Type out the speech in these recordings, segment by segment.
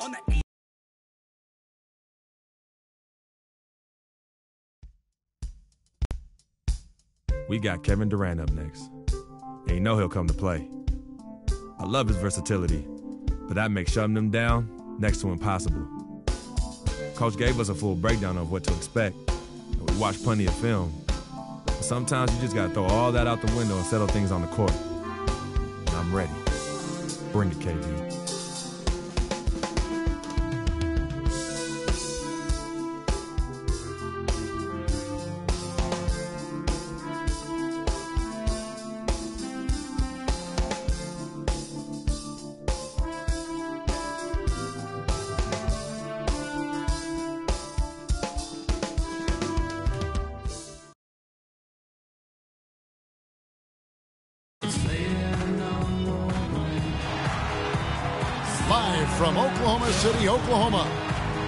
on the east. We got Kevin Durant up next. And you know he'll come to play. I love his versatility, but that makes shutting him down next to impossible. Coach gave us a full breakdown of what to expect, and we watched plenty of film. But sometimes you just gotta throw all that out the window and settle things on the court. And I'm ready. Bring it, KD. Live from Oklahoma City, Oklahoma,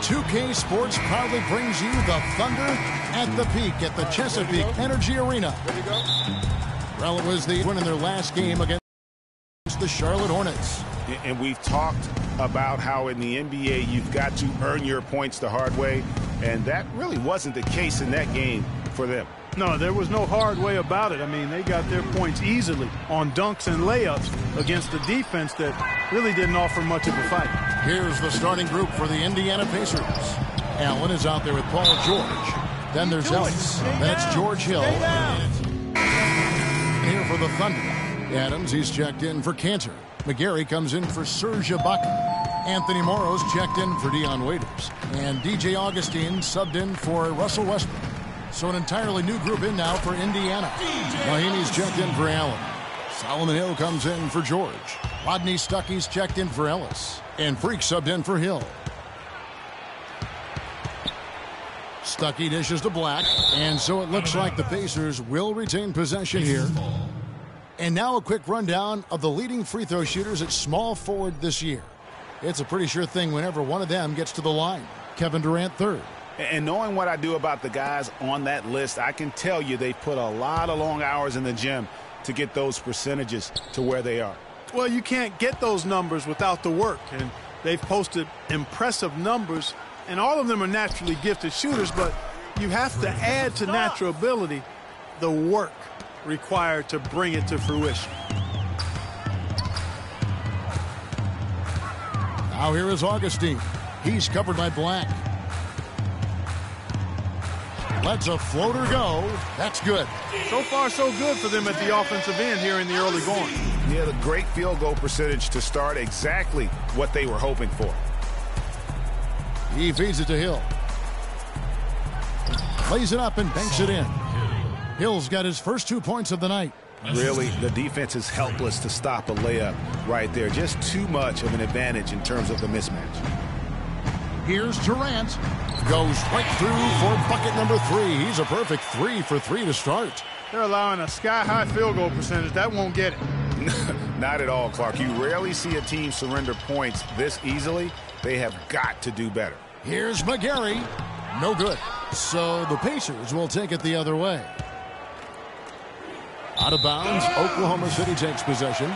2K Sports proudly brings you the Thunder at the peak at the Chesapeake Energy Arena. Well, it was the win in their last game against the Charlotte Hornets. And we've talked about how in the NBA you've got to earn your points the hard way, and that really wasn't the case in that game for them. No, there was no hard way about it. I mean, they got their points easily on dunks and layups against a defense that really didn't offer much of a fight. Here's the starting group for the Indiana Pacers. Allen is out there with Paul George. Then there's Ellis. Then it's George Hill. Here for the Thunder. Adams, he's checked in for Cantor. McGarry comes in for Serge Ibaka. Anthony Morrow's checked in for Dion Waiters. And DJ Augustine subbed in for Russell Westbrook. So an entirely new group in now for Indiana. Mahinmi's checked in for Allen. Solomon Hill comes in for George. Rodney Stuckey's checked in for Ellis. And Freak subbed in for Hill. Stuckey dishes to Black. And so it looks like the Pacers will retain possession here. And now a quick rundown of the leading free throw shooters at small forward this year. It's a pretty sure thing whenever one of them gets to the line. Kevin Durant third. And knowing what I do about the guys on that list, I can tell you they've put a lot of long hours in the gym to get those percentages to where they are. Well, you can't get those numbers without the work, and they've posted impressive numbers, and all of them are naturally gifted shooters, but you have to add to natural ability the work required to bring it to fruition. Now here is Augustine. He's covered by Black. Lets a floater go. That's good. So far, so good for them at the offensive end here in the early going. Yeah, the great field goal percentage to start exactly what they were hoping for. He feeds it to Hill. Plays it up and banks it in. Hill's got his first 2 points of the night. Really, the defense is helpless to stop a layup right there. Just too much of an advantage in terms of the mismatch. Here's Durant. Goes right through for bucket number 3. He's a perfect 3 for 3 to start. They're allowing a sky-high field goal percentage. That won't get it. Not at all, Clark. You rarely see a team surrender points this easily. They have got to do better. Here's McGarry. No good. So the Pacers will take it the other way. Out of bounds, Oklahoma City takes possession.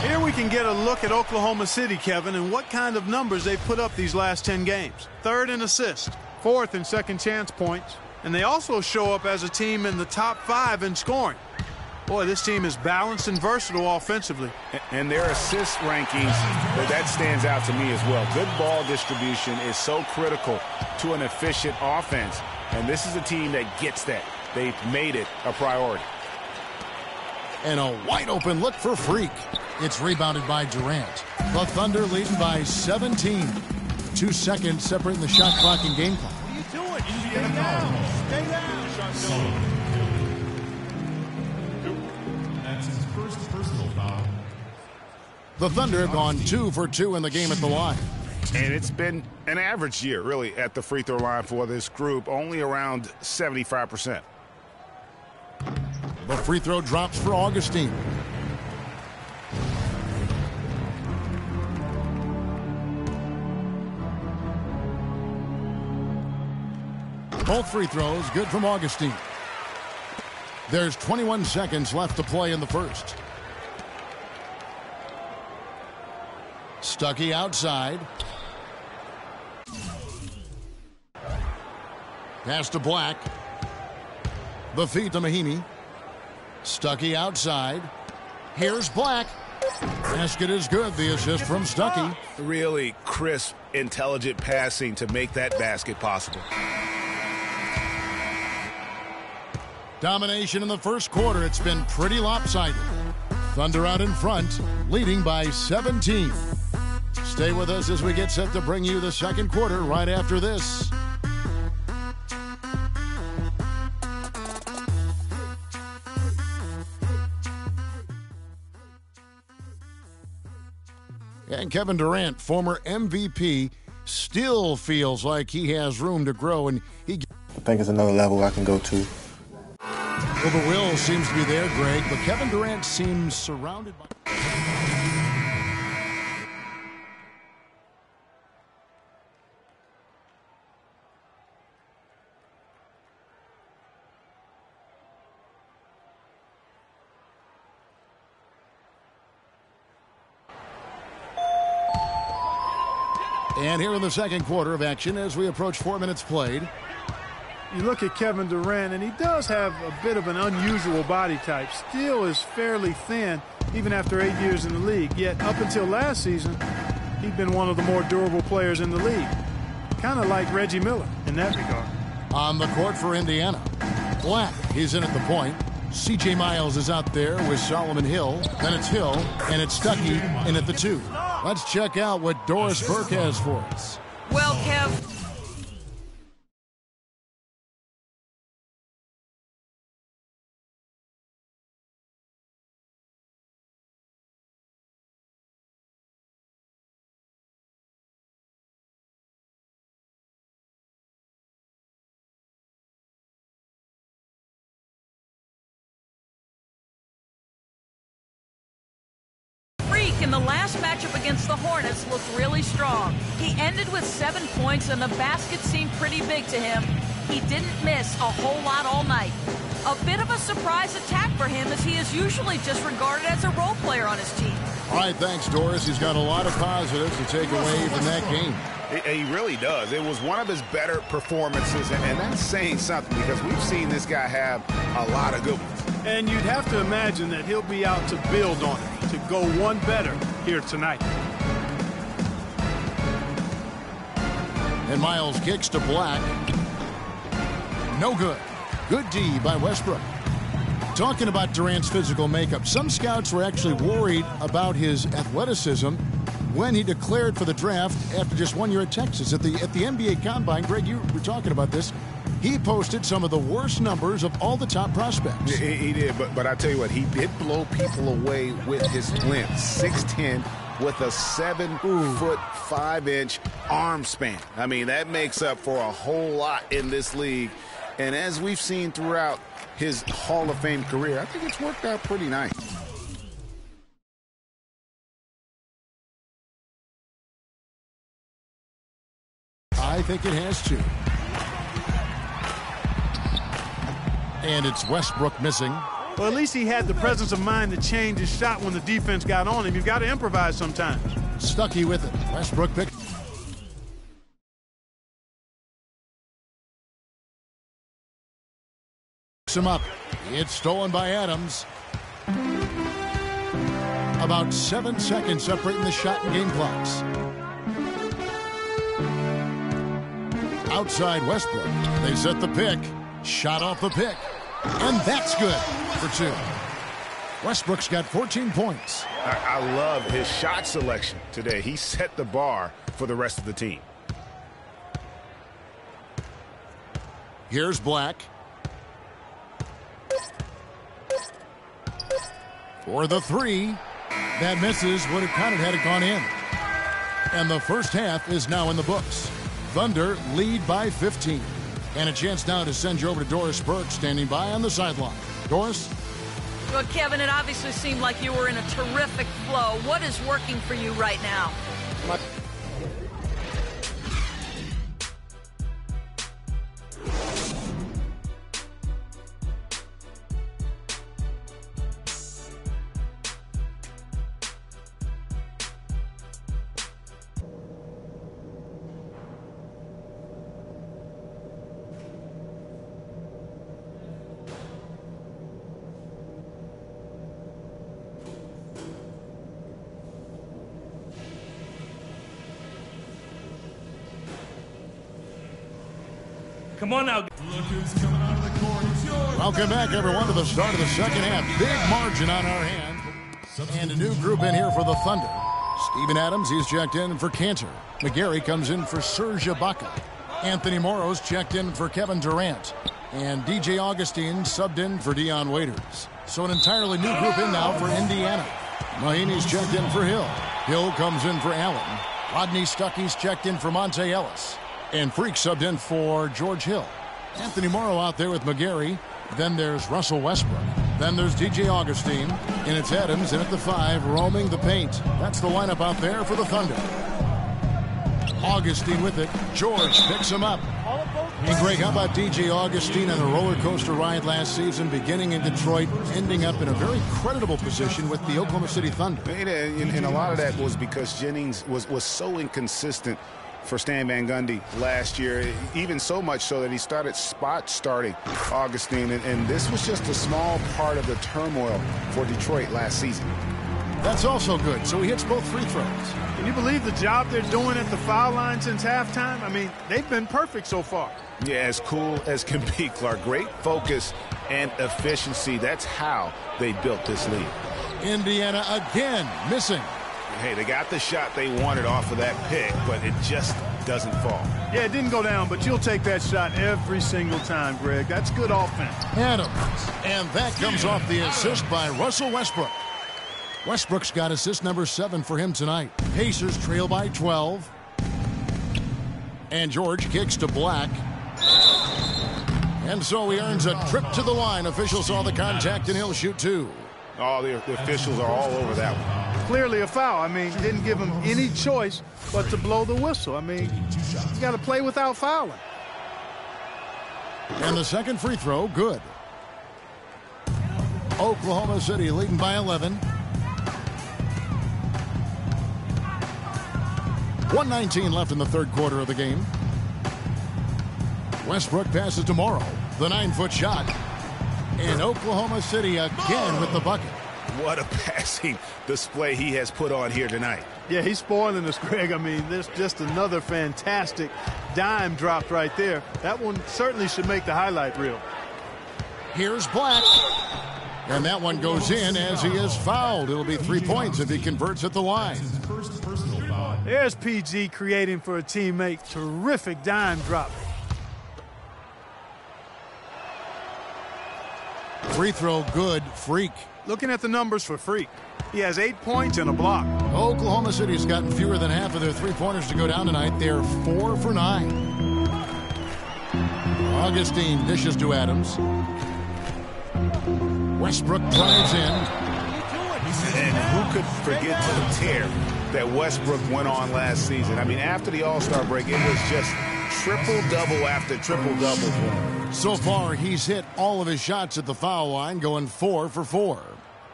Here we can get a look at Oklahoma City, Kevin, and what kind of numbers they've put up these last 10 games. Third in assists, fourth in second chance points, and they also show up as a team in the top 5 in scoring. Boy, this team is balanced and versatile offensively. And their assist rankings, that stands out to me as well. Good ball distribution is so critical to an efficient offense, and this is a team that gets that. They've made it a priority. And a wide-open look for Freak. It's rebounded by Durant. The Thunder leading by 17. 2 seconds separating the shot clock and game clock. What are you doing? Stay down. Stay down. That's his first personal foul. The Thunder have gone 2 for 2 in the game at the line. And it's been an average year, really, at the free throw line for this group, only around 75%. The free throw drops for Augustine. Both free throws good from Augustine. There's 21 seconds left to play in the first. Stuckey outside. Pass to Black. The feed to Mahinmi. Stuckey outside. Here's Black. Basket is good. The assist from Stuckey. Really crisp, intelligent passing to make that basket possible. Domination in the first quarter. It's been pretty lopsided. Thunder out in front, leading by 17. Stay with us as we get set to bring you the second quarter right after this. And Kevin Durant, former MVP, still feels like he has room to grow, and I think it's another level I can go to. Well, the will seems to be there, Greg, but Kevin Durant seems surrounded by... And here in the second quarter of action as we approach 4 minutes played. You look at Kevin Durant, and he does have a bit of an unusual body type. Still is fairly thin, even after 8 years in the league. Yet up until last season, he'd been one of the more durable players in the league. Kind of like Reggie Miller in that regard. On the court for Indiana, Black, he's in at the point. C.J. Miles is out there with Solomon Hill. Then it's Hill, and it's Stuckey in at the 2. Let's check out what Doris Burke has for us. Well, Kev, in the last matchup against the Hornets looked really strong. He ended with 7 points, and the basket seemed pretty big to him. He didn't miss a whole lot all night. A bit of a surprise attack for him, as he is usually just regarded as a role player on his team. All right, thanks, Doris. He's got a lot of positives to take away from that game. He really does. It was one of his better performances, and that's saying something because we've seen this guy have a lot of good ones. And you'd have to imagine that he'll be out to build on it, to go one better here tonight. And Miles kicks to Black. No good. Good D by Westbrook. Talking about Durant's physical makeup, some scouts were actually worried about his athleticism when he declared for the draft after just 1 year at Texas. At the NBA Combine, Greg, you were talking about this. He posted some of the worst numbers of all the top prospects. He did, but I tell you what, he did blow people away with his length. 6'10", with a 7-foot 5-inch arm span. I mean, that makes up for a whole lot in this league. And as we've seen throughout his Hall of Fame career, I think it's worked out pretty nice. I think it has to. And it's Westbrook missing. Well, at least he had the presence of mind to change his shot when the defense got on him. You've got to improvise sometimes. Stuckey with it. Westbrook picks him up. It's stolen by Adams. About 7 seconds separating the shot and game clocks. Outside Westbrook. They set the pick. Shot off the pick. And that's good for 2. Westbrook's got 14 points. I love his shot selection today. He set the bar for the rest of the team. Here's Black. For the 3. That misses. Would have counted had it gone in. And the first half is now in the books. Thunder lead by 15. And a chance now to send you over to Doris Burke, standing by on the sideline. Doris? Well, Kevin, it obviously seemed like you were in a terrific flow. What is working for you right now? Come on now. Look who's coming out of the court. It's yours. Welcome back, everyone, to the start of the second half. Big margin on our hand. And a new group in here for the Thunder. Steven Adams, he's checked in for Cantor. McGarry comes in for Serge Ibaka. Anthony Morrow's checked in for Kevin Durant. And DJ Augustine subbed in for Dion Waiters. So an entirely new group in now for Indiana. Mahinmi's checked in for Hill. Hill comes in for Allen. Rodney Stuckey's checked in for Monte Ellis. And Freak subbed in for George Hill. Anthony Morrow out there with McGarry. Then there's Russell Westbrook. Then there's DJ Augustine. And it's Adams in at the 5, roaming the paint. That's the lineup out there for the Thunder. Augustine with it. George picks him up. And Greg, how about DJ Augustine on the roller coaster ride last season, beginning in Detroit, ending up in a very creditable position with the Oklahoma City Thunder? And a lot of that was because Jennings was so inconsistent for Stan Van Gundy last year, even so much so that he started starting Augustine, and this was just a small part of the turmoil for Detroit last season. That's also good. So he hits both free throws. Can you believe the job they're doing at the foul line since halftime? I mean, they've been perfect so far. Yeah, as cool as can be, Clark. Great focus and efficiency. That's how they built this lead. Indiana again missing. Hey, they got the shot they wanted off of that pick, but it just doesn't fall. Yeah, it didn't go down, but you'll take that shot every single time, Greg. That's good offense. Adams. And that comes off the assist by Russell Westbrook. Westbrook's got assist number 7 for him tonight. Pacers trail by 12. And George kicks to Black. And so he earns a trip to the line. Officials saw the contact, and he'll shoot 2. Oh, the officials are all over that one. Clearly a foul. I mean, didn't give him any choice but to blow the whistle. I mean, you got to play without fouling. And the second free throw, good. Oklahoma City leading by 11. 1:19 left in the third quarter of the game. Westbrook passes to Morrow. The 9-foot shot. And Oklahoma City again with the bucket. What a passing display he has put on here tonight. Yeah, he's spoiling us, Greg. I mean, there's just another fantastic dime dropped right there. That one certainly should make the highlight reel. Here's Black. And that one goes in as he is fouled. It'll be 3 points if he converts at the line. First personal foul. There's PG creating for a teammate. Terrific dime drop. Free throw good. Freak. Looking at the numbers for Freak, he has 8 points and a block. Oklahoma City's gotten fewer than half of their three-pointers to go down tonight. They're 4 for 9. Augustine dishes to Adams. Westbrook drives in. And who could forget the tear that Westbrook went on last season? I mean, after the All-Star break, it was just triple-double after triple-double for him. So far, he's hit all of his shots at the foul line, going 4 for 4.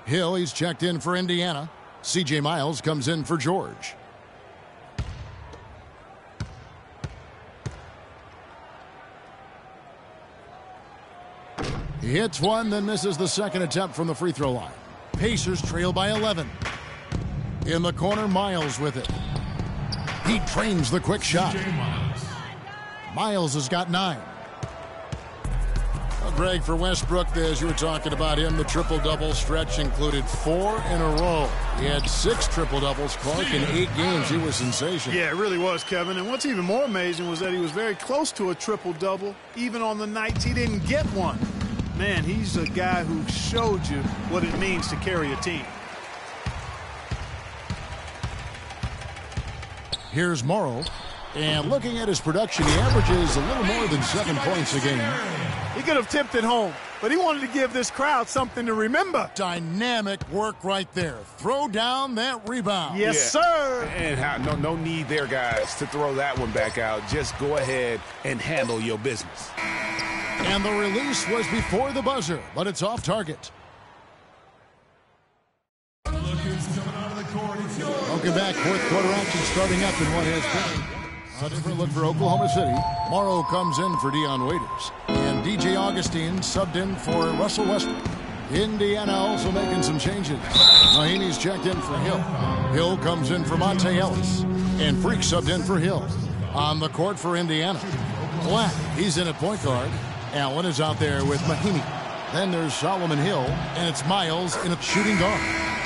Hill, he's checked in for Indiana. C.J. Miles comes in for George. He hits one, then misses the second attempt from the free throw line. Pacers trail by 11. In the corner, Miles with it. He trains the quick shot. Miles has got 9. Well, Greg, for Westbrook, as you were talking about him, the triple-double stretch included 4 in a row. He had 6 triple-doubles, Clark, in 8 games. He was sensational. Yeah, it really was, Kevin. And what's even more amazing was that he was very close to a triple-double, even on the nights he didn't get one. Man, he's a guy who showed you what it means to carry a team. Here's Morrow. And looking at his production, he averages a little more than 7 points a game. He could have tipped it home, but he wanted to give this crowd something to remember. Dynamic work right there. Throw down that rebound. Yes, sir. And no need there, guys, to throw that one back out. Just go ahead and handle your business. And the release was before the buzzer, but it's off target. Look who's coming out of the court. It's yours. Welcome back. Fourth quarter action starting up in what has been a different look for Oklahoma City. Morrow comes in for Dion Waiters. And DJ Augustine subbed in for Russell Westbrook. Indiana also making some changes. Mahinmi's checked in for Hill. Hill comes in for Monte Ellis. And Freak subbed in for Hill. On the court for Indiana, Black, he's in at point guard. Allen is out there with Mahimi. Then there's Solomon Hill, and it's Miles in at shooting guard.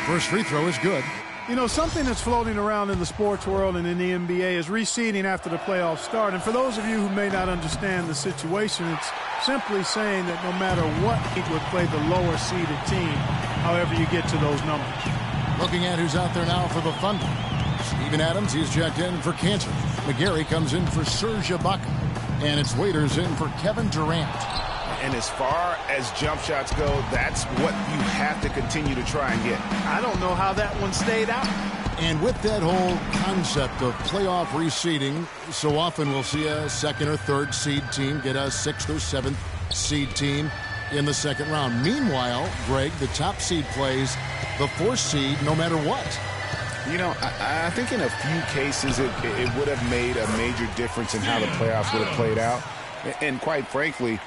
First free throw is good. You know, something that's floating around in the sports world and in the NBA is reseeding after the playoffs start. And for those of you who may not understand the situation, it's simply saying that no matter what, he would play the lower seeded team, however you get to those numbers. Looking at who's out there now for the Thunder. Steven Adams, he's checked in for Cantor. McGarry comes in for Serge Ibaka. And it's Waiters in for Kevin Durant. And as far as jump shots go, that's what you have to continue to try and get. I don't know how that one stayed out. And with that whole concept of playoff reseeding, so often we'll see a second or third seed team get a sixth or seventh seed team in the second round. Meanwhile, Greg, the top seed plays the fourth seed no matter what. You know, I think in a few cases it would have made a major difference in how the playoffs would have played out. And quite frankly,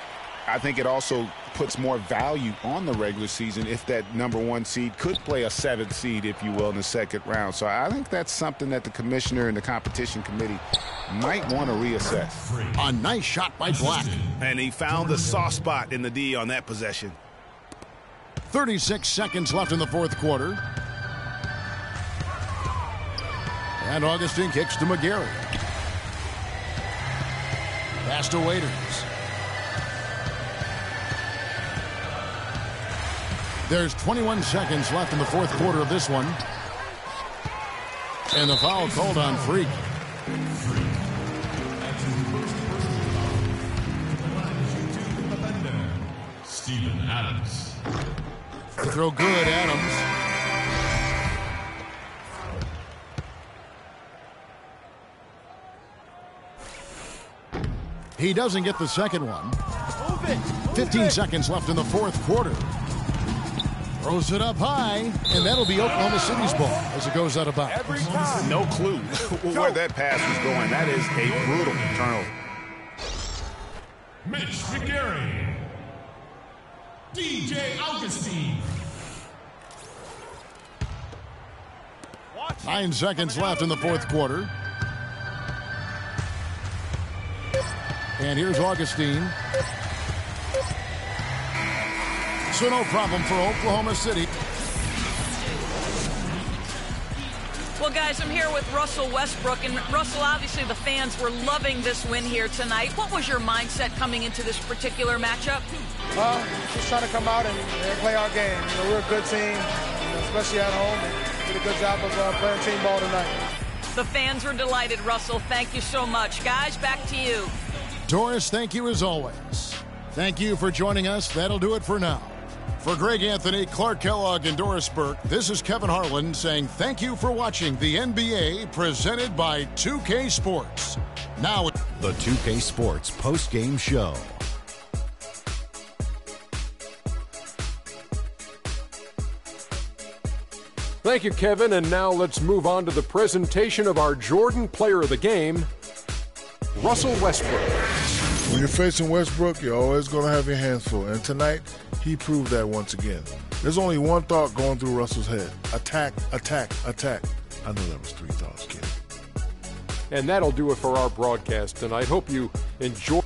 I think it also puts more value on the regular season if that number one seed could play a seventh seed, if you will, in the second round. So I think that's something that the commissioner and the competition committee might want to reassess. A nice shot by Black. And he found the soft spot in the D on that possession. 36 seconds left in the fourth quarter. And Augustine kicks to McGarry. Pass to Waiters. There's 21 seconds left in the fourth quarter of this one. And the foul called on Freak. Steven Adams. Throw good, Adams. He doesn't get the second one. 15 seconds left in the fourth quarter. Throws it up high, and that'll be Oklahoma City's ball as it goes out of bounds. No clue where that pass was going. That is a brutal turnover. Mitch McGarry. DJ Augustine. 9 seconds left in the fourth quarter. And here's Augustine. So no problem for Oklahoma City. Well, guys, I'm here with Russell Westbrook. And, Russell, obviously the fans were loving this win here tonight. What was your mindset coming into this particular matchup? Just trying to come out and play our game. You know, we're a good team, especially at home. And did a good job of playing team ball tonight. The fans were delighted, Russell. Thank you so much. Guys, back to you. Doris, thank you as always. Thank you for joining us. That'll do it for now. For Greg Anthony, Clark Kellogg, and Doris Burke, this is Kevin Harlan saying thank you for watching the NBA presented by 2K Sports. Now, the 2K Sports post-game show. Thank you, Kevin. And now let's move on to the presentation of our Jordan Player of the Game, Russell Westbrook. When you're facing Westbrook, you're always going to have your hands full. And tonight, he proved that once again. There's only one thought going through Russell's head. Attack, attack, attack. I know that was 3 thoughts, kid. And that'll do it for our broadcast tonight. Hope you enjoy.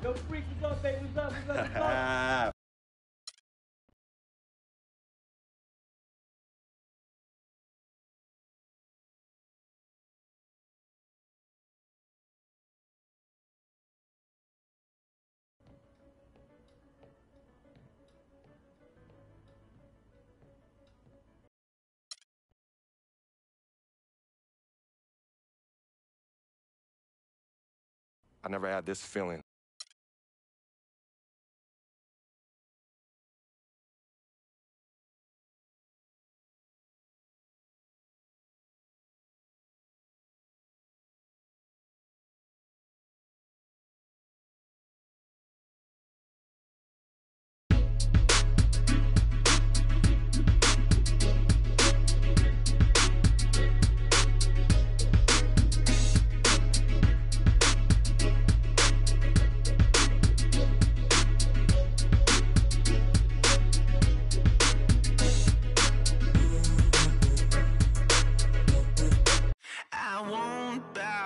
Yo, Freak, what's up, baby? What's up? What's up? I never had this feeling.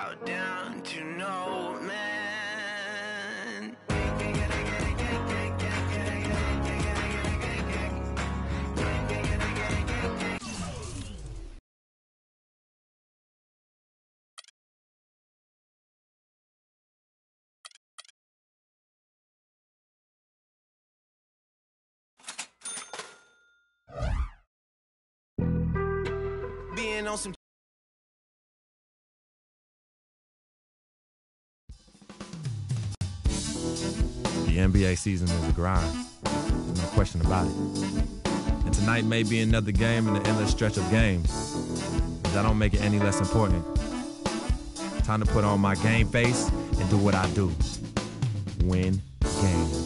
bowed down to no man. Being on some The NBA season is a grind, no question about it. And tonight may be another game in the endless stretch of games, but that don't make it any less important. Time to put on my game face and do what I do. Win games.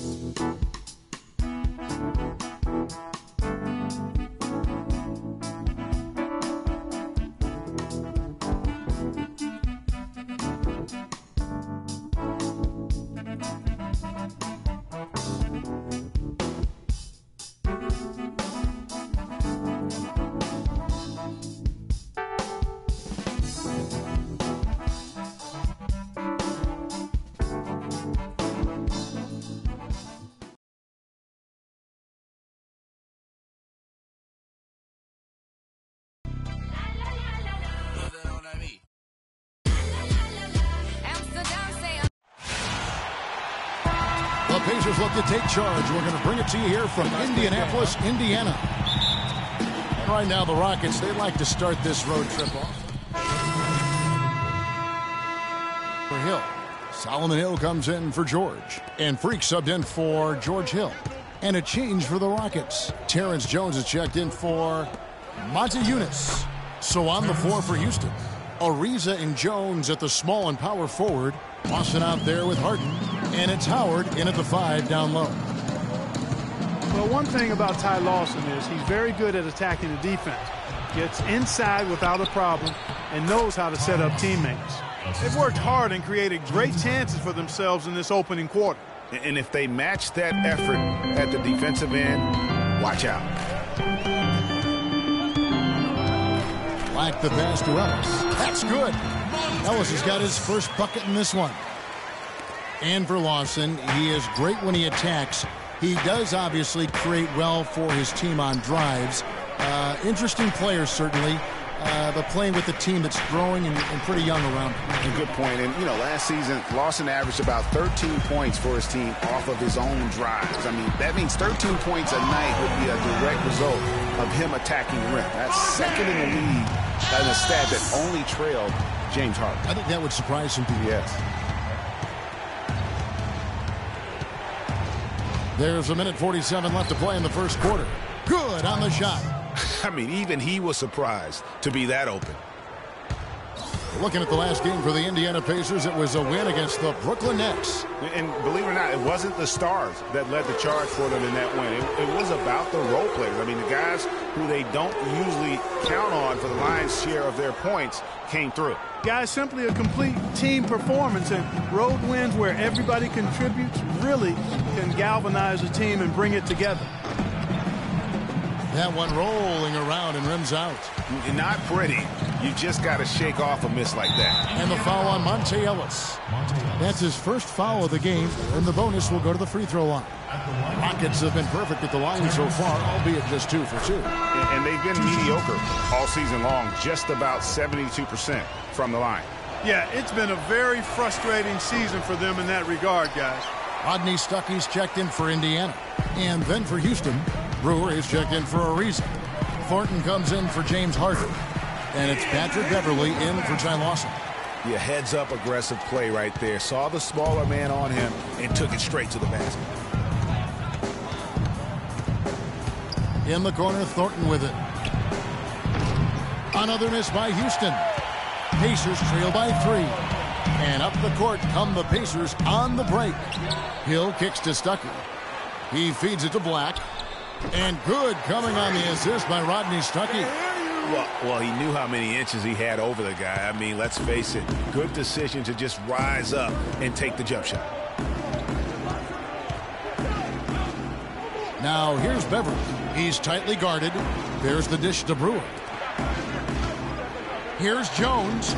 The Pacers look to take charge. We're going to bring it to you here from Indianapolis, Indiana. And right now, the Rockets, they like to start this road trip off. For Hill. Solomon Hill comes in for George. And Freak subbed in for George Hill. And a change for the Rockets. Terrence Jones is checked in for Monte Eunice. So on the floor for Houston, Ariza and Jones at the small and power forward. Lawson out there with Harden. And it's Howard in at the 5 down low. Well, one thing about Ty Lawson is he's very good at attacking the defense. Gets inside without a problem and knows how to set up teammates. They've worked hard and created great chances for themselves in this opening quarter. And if they match that effort at the defensive end, watch out. Black the pass to Ellis. That's good. Ellis has got his first bucket in this one. And for Lawson, he is great when he attacks. He does obviously create well for his team on drives. Interesting player, certainly, but playing with a team that's growing and pretty young around him. A good point. And, you know, last season, Lawson averaged about 13 points for his team off of his own drives. I mean, that means 13 points a night would be a direct result of him attacking the rim. That's second in the league and a stat that only trailed James Harden. I think that would surprise some people. Yes. There's a minute 47 left to play in the first quarter. Good on the shot. I mean, even he was surprised to be that open. Looking at the last game for the Indiana Pacers, it was a win against the Brooklyn Nets. And believe it or not, it wasn't the stars that led the charge for them in that win. It was about the role players. I mean, the guys who they don't usually count on for the lion's share of their points came through. Guys, simply a complete team performance, and road wins where everybody contributes really can galvanize a team and bring it together. That one rolling around and rims out. Not pretty. You just got to shake off a miss like that. And the foul on Monte Ellis. That's his first foul of the game, and the bonus will go to the free throw line. Rockets have been perfect at the line so far, albeit just 2 for 2. And they've been mediocre all season long, just about 72% from the line. Yeah, it's been a very frustrating season for them in that regard, guys. Rodney Stuckey's checked in for Indiana. And then for Houston, Brewer is checked in for Ariza. Thornton comes in for James Harden. And it's Patrick Beverly in for Ty Lawson. Yeah, heads-up aggressive play right there. Saw the smaller man on him and took it straight to the basket. In the corner, Thornton with it. Another miss by Houston. Pacers trail by 3. And up the court come the Pacers on the break. Hill kicks to Stuckey. He feeds it to Black. And good coming on the assist by Rodney Stuckey. Well, he knew how many inches he had over the guy. I mean, let's face it, good decision to just rise up and take the jump shot. Now here's Beverly. He's tightly guarded. There's the dish to Brewer. Here's Jones.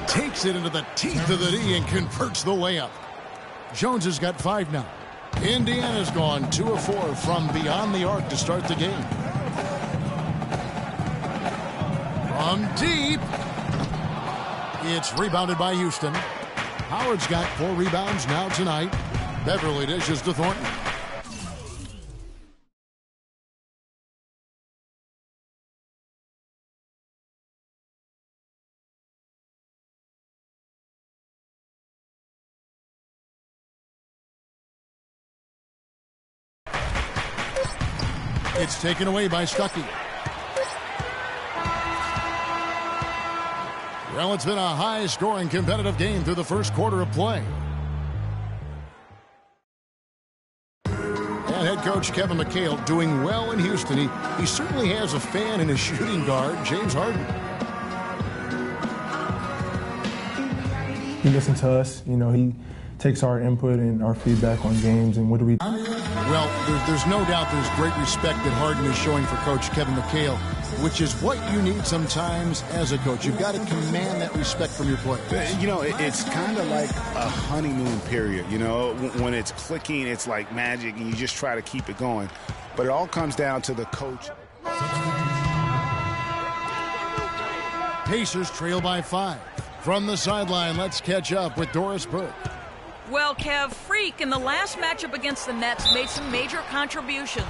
takes it into the teeth of the D and converts the layup. Jones has got 5 now. Indiana's gone 2 of 4 from beyond the arc to start the game. From deep. It's rebounded by Houston. Howard's got 4 rebounds now tonight. Beverly dishes to Thornton. It's taken away by Stuckey. Well, it's been a high-scoring, competitive game through the first quarter of play. And head coach Kevin McHale doing well in Houston. He certainly has a fan in his shooting guard, James Harden. He listens to us. You know, he takes our input and our feedback on games and what do we... Well, there's no doubt there's great respect that Harden is showing for Coach Kevin McHale, which is what you need sometimes as a coach. You've got to command that respect from your players. You know, it's kind of like a honeymoon period. You know, when it's clicking, it's like magic, and you just try to keep it going. But it all comes down to the coach. Pacers trail by 5. From the sideline, let's catch up with Doris Burke. Well, Kev, Freak in the last matchup against the Nets made some major contributions.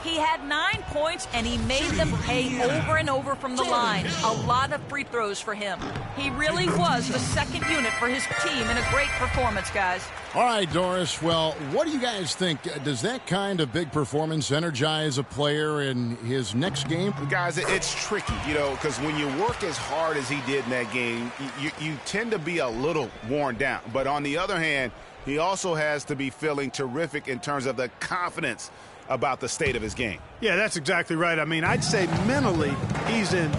He had 9 points, and he made them pay over and over from the line. A lot of free throws for him. He really was the second unit for his team in a great performance, guys. All right, Doris. Well, what do you guys think? Does that kind of big performance energize a player in his next game? Guys, it's tricky, you know, because when you work as hard as he did in that game, you tend to be a little worn down. But on the other hand, he also has to be feeling terrific in terms of the confidence about the state of his game. Yeah, that's exactly right. I mean, I'd say mentally he's in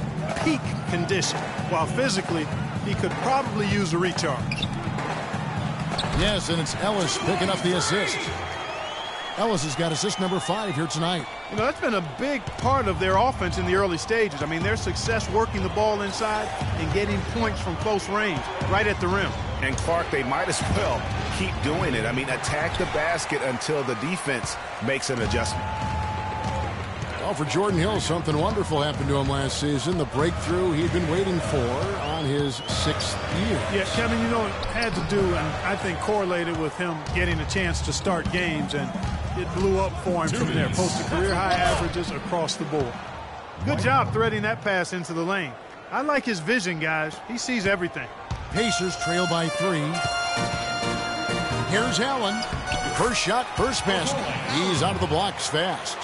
peak condition, while physically he could probably use a recharge. Yes, and it's Ellis picking up the assist. Ellis has got assist number 5 here tonight. You know, that's been a big part of their offense in the early stages. I mean, their success working the ball inside and getting points from close range, right at the rim. And Clark, they might as well keep doing it. I mean, attack the basket until the defense makes an adjustment. Well, for Jordan Hill, something wonderful happened to him last season. The breakthrough he'd been waiting for on his 6th year. Yeah, Kevin, you know, it had to do, and I think correlated with him getting a chance to start games, and it blew up for him from there. Posted career-high averages across the board. Good job threading that pass into the lane. I like his vision, guys. He sees everything. Pacers trail by 3. Here's Allen. First shot, first basket. He's out of the blocks fast.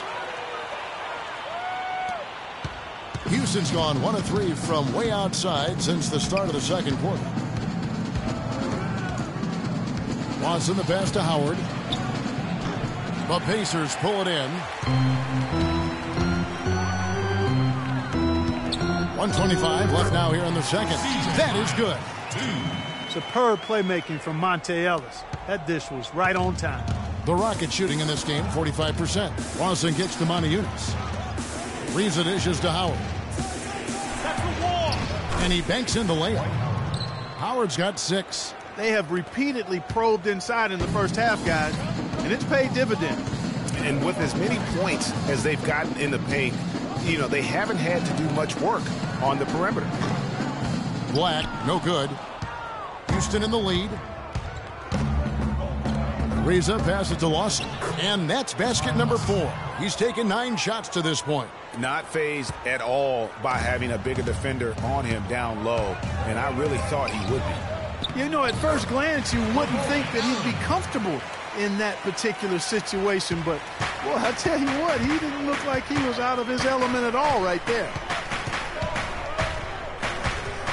Houston's gone 1 of 3 from way outside since the start of the second quarter. Watson the pass to Howard. The Pacers pull it in. 1:25 left now here in the second. That is good. Superb playmaking from Monte Ellis. That dish was right on time. The Rockets shooting in this game 45%. Watson gets to Montejunas. Reeves the dishes to Howard. And he banks in the layup. Howard's got 6. They have repeatedly probed inside in the first half, guys, and it's paid dividends. And with as many points as they've gotten in the paint, you know, they haven't had to do much work on the perimeter. Black, no good. Houston in the lead. Reza passes to Lawson. And that's basket number 4. He's taken 9 shots to this point. Not fazed at all by having a bigger defender on him down low. And I really thought he would be. You know, at first glance, you wouldn't think that he'd be comfortable in that particular situation. But, well, I tell you what, he didn't look like he was out of his element at all right there.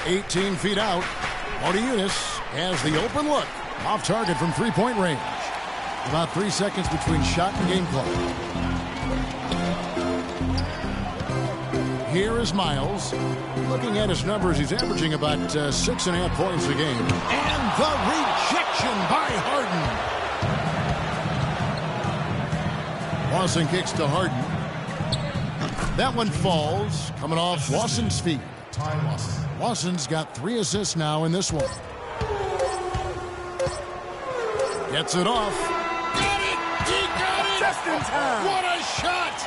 18 feet out. Montejunas has the open look. Off target from three-point range. About 3 seconds between shot and game clock. Here is Miles. Looking at his numbers, he's averaging about 6.5 points a game. And the rejection by Harden. Lawson kicks to Harden. That one falls, coming off Lawson's feet. Lawson's got 3 assists now in this one. Gets it off. Got it! He got it! Just in time. What a shot!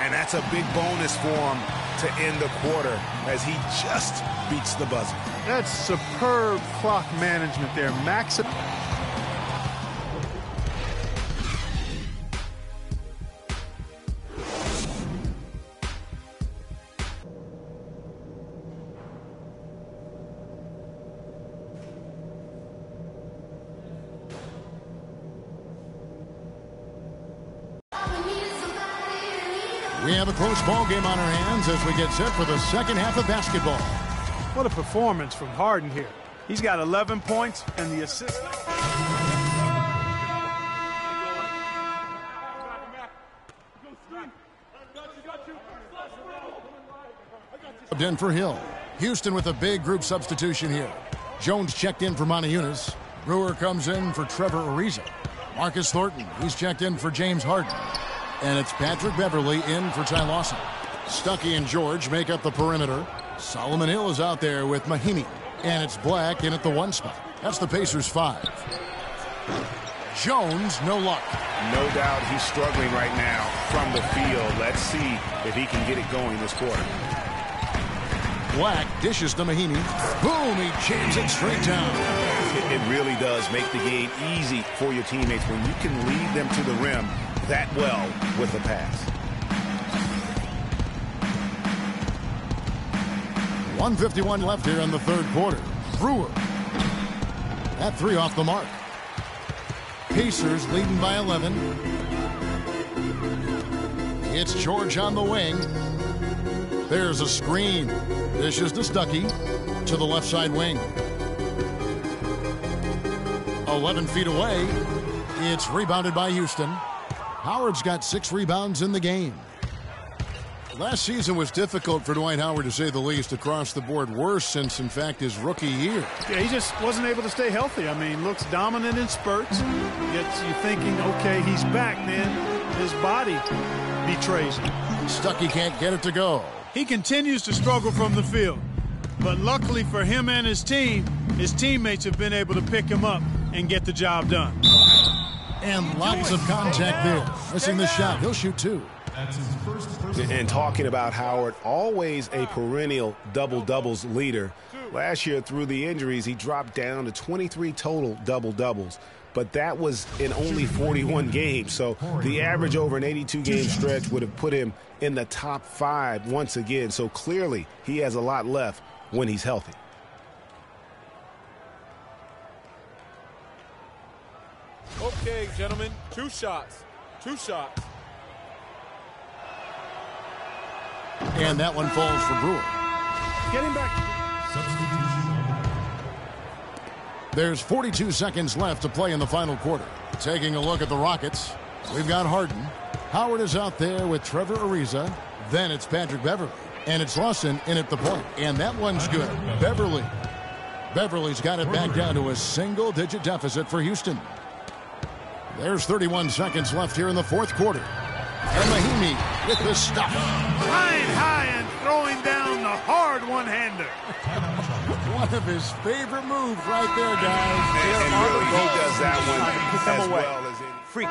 And that's a big bonus for him to end the quarter as he just beats the buzzer. That's superb clock management there. We have a close ball game on our hands as we get set for the second half of basketball. What a performance from Harden here. He's got 11 points and the assist. In for Hill. Houston with a big group substitution here. Jones checked in for Montejunas. Brewer comes in for Trevor Ariza. Marcus Thornton, he's checked in for James Harden. And it's Patrick Beverly in for Ty Lawson. Stuckey and George make up the perimeter. Solomon Hill is out there with Mahinmi. And it's Black in at the 1 spot. That's the Pacers 5. Jones, no luck. No doubt he's struggling right now from the field. Let's see if he can get it going this quarter. Black dishes to Mahinmi. Boom, he jams it straight down. It really does make the game easy for your teammates when you can lead them to the rim that well with a pass. 1:51 left here in the third quarter. Brewer. That 3 off the mark. Pacers leading by 11. It's George on the wing. There's a screen. Dishes to Stuckey to the left side wing. 11 feet away. It's rebounded by Houston. Howard's got 6 rebounds in the game. Last season was difficult for Dwight Howard, to say the least, across the board. Worse since, in fact, his rookie year. Yeah, he just wasn't able to stay healthy. I mean, looks dominant in spurts. Gets you thinking, okay, he's back, man. His body betrays him. Stuckey can't get it to go. He continues to struggle from the field. But luckily for him and his team, his teammates have been able to pick him up and get the job done. And lots of contact there. Missing the shot. He'll shoot 2. And talking about Howard, always a perennial double-doubles leader. Last year, through the injuries, he dropped down to 23 total double-doubles. But that was in only 41 games. So the average over an 82-game stretch would have put him in the top 5 once again. So clearly, he has a lot left when he's healthy. Okay, gentlemen, 2 shots. 2 shots. And that one falls for Brewer. Getting back. There's 42 seconds left to play in the final quarter. Taking a look at the Rockets, we've got Harden. Howard is out there with Trevor Ariza. Then it's Patrick Beverly. And it's Lawson in at the point. And that one's good. Beverly's got it back down to a single-digit deficit for Houston. There's 31 seconds left here in the fourth quarter. And Mahinmi with the stuff. Flying high and throwing down the hard one-hander. One of his favorite moves right there, guys. And really, he does that one as well as any. Freak.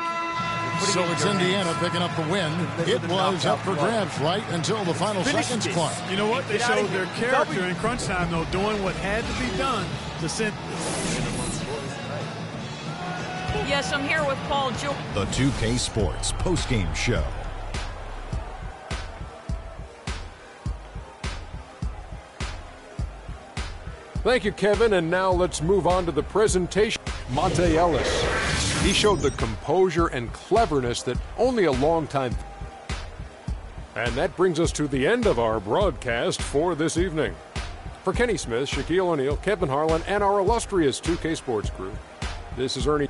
So it's Indiana picking up the win. It was up for grabs right until the final seconds clock. You know what? They showed their character in crunch time, though, doing what had to be done to send. Yes, I'm here with Paul George. The 2K Sports postgame show. Thank you, Kevin. And now let's move on to the presentation. Monte Ellis. He showed the composure and cleverness that only a long time. And that brings us to the end of our broadcast for this evening. For Kenny Smith, Shaquille O'Neal, Kevin Harlan, and our illustrious 2K Sports crew, this is Ernie.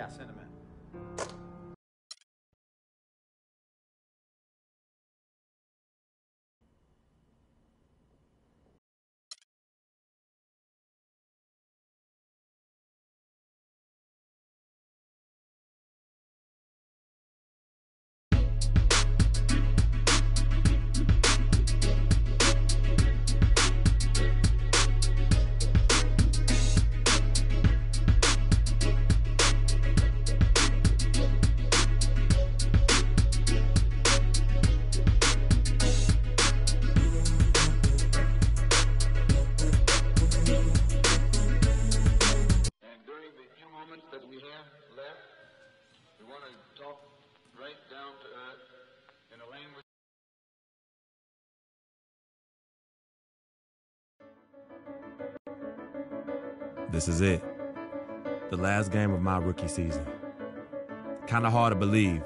Yeah, send him in. That we have left, we want to talk right down to earth in a language. This is it. The last game of my rookie season. Kind of hard to believe.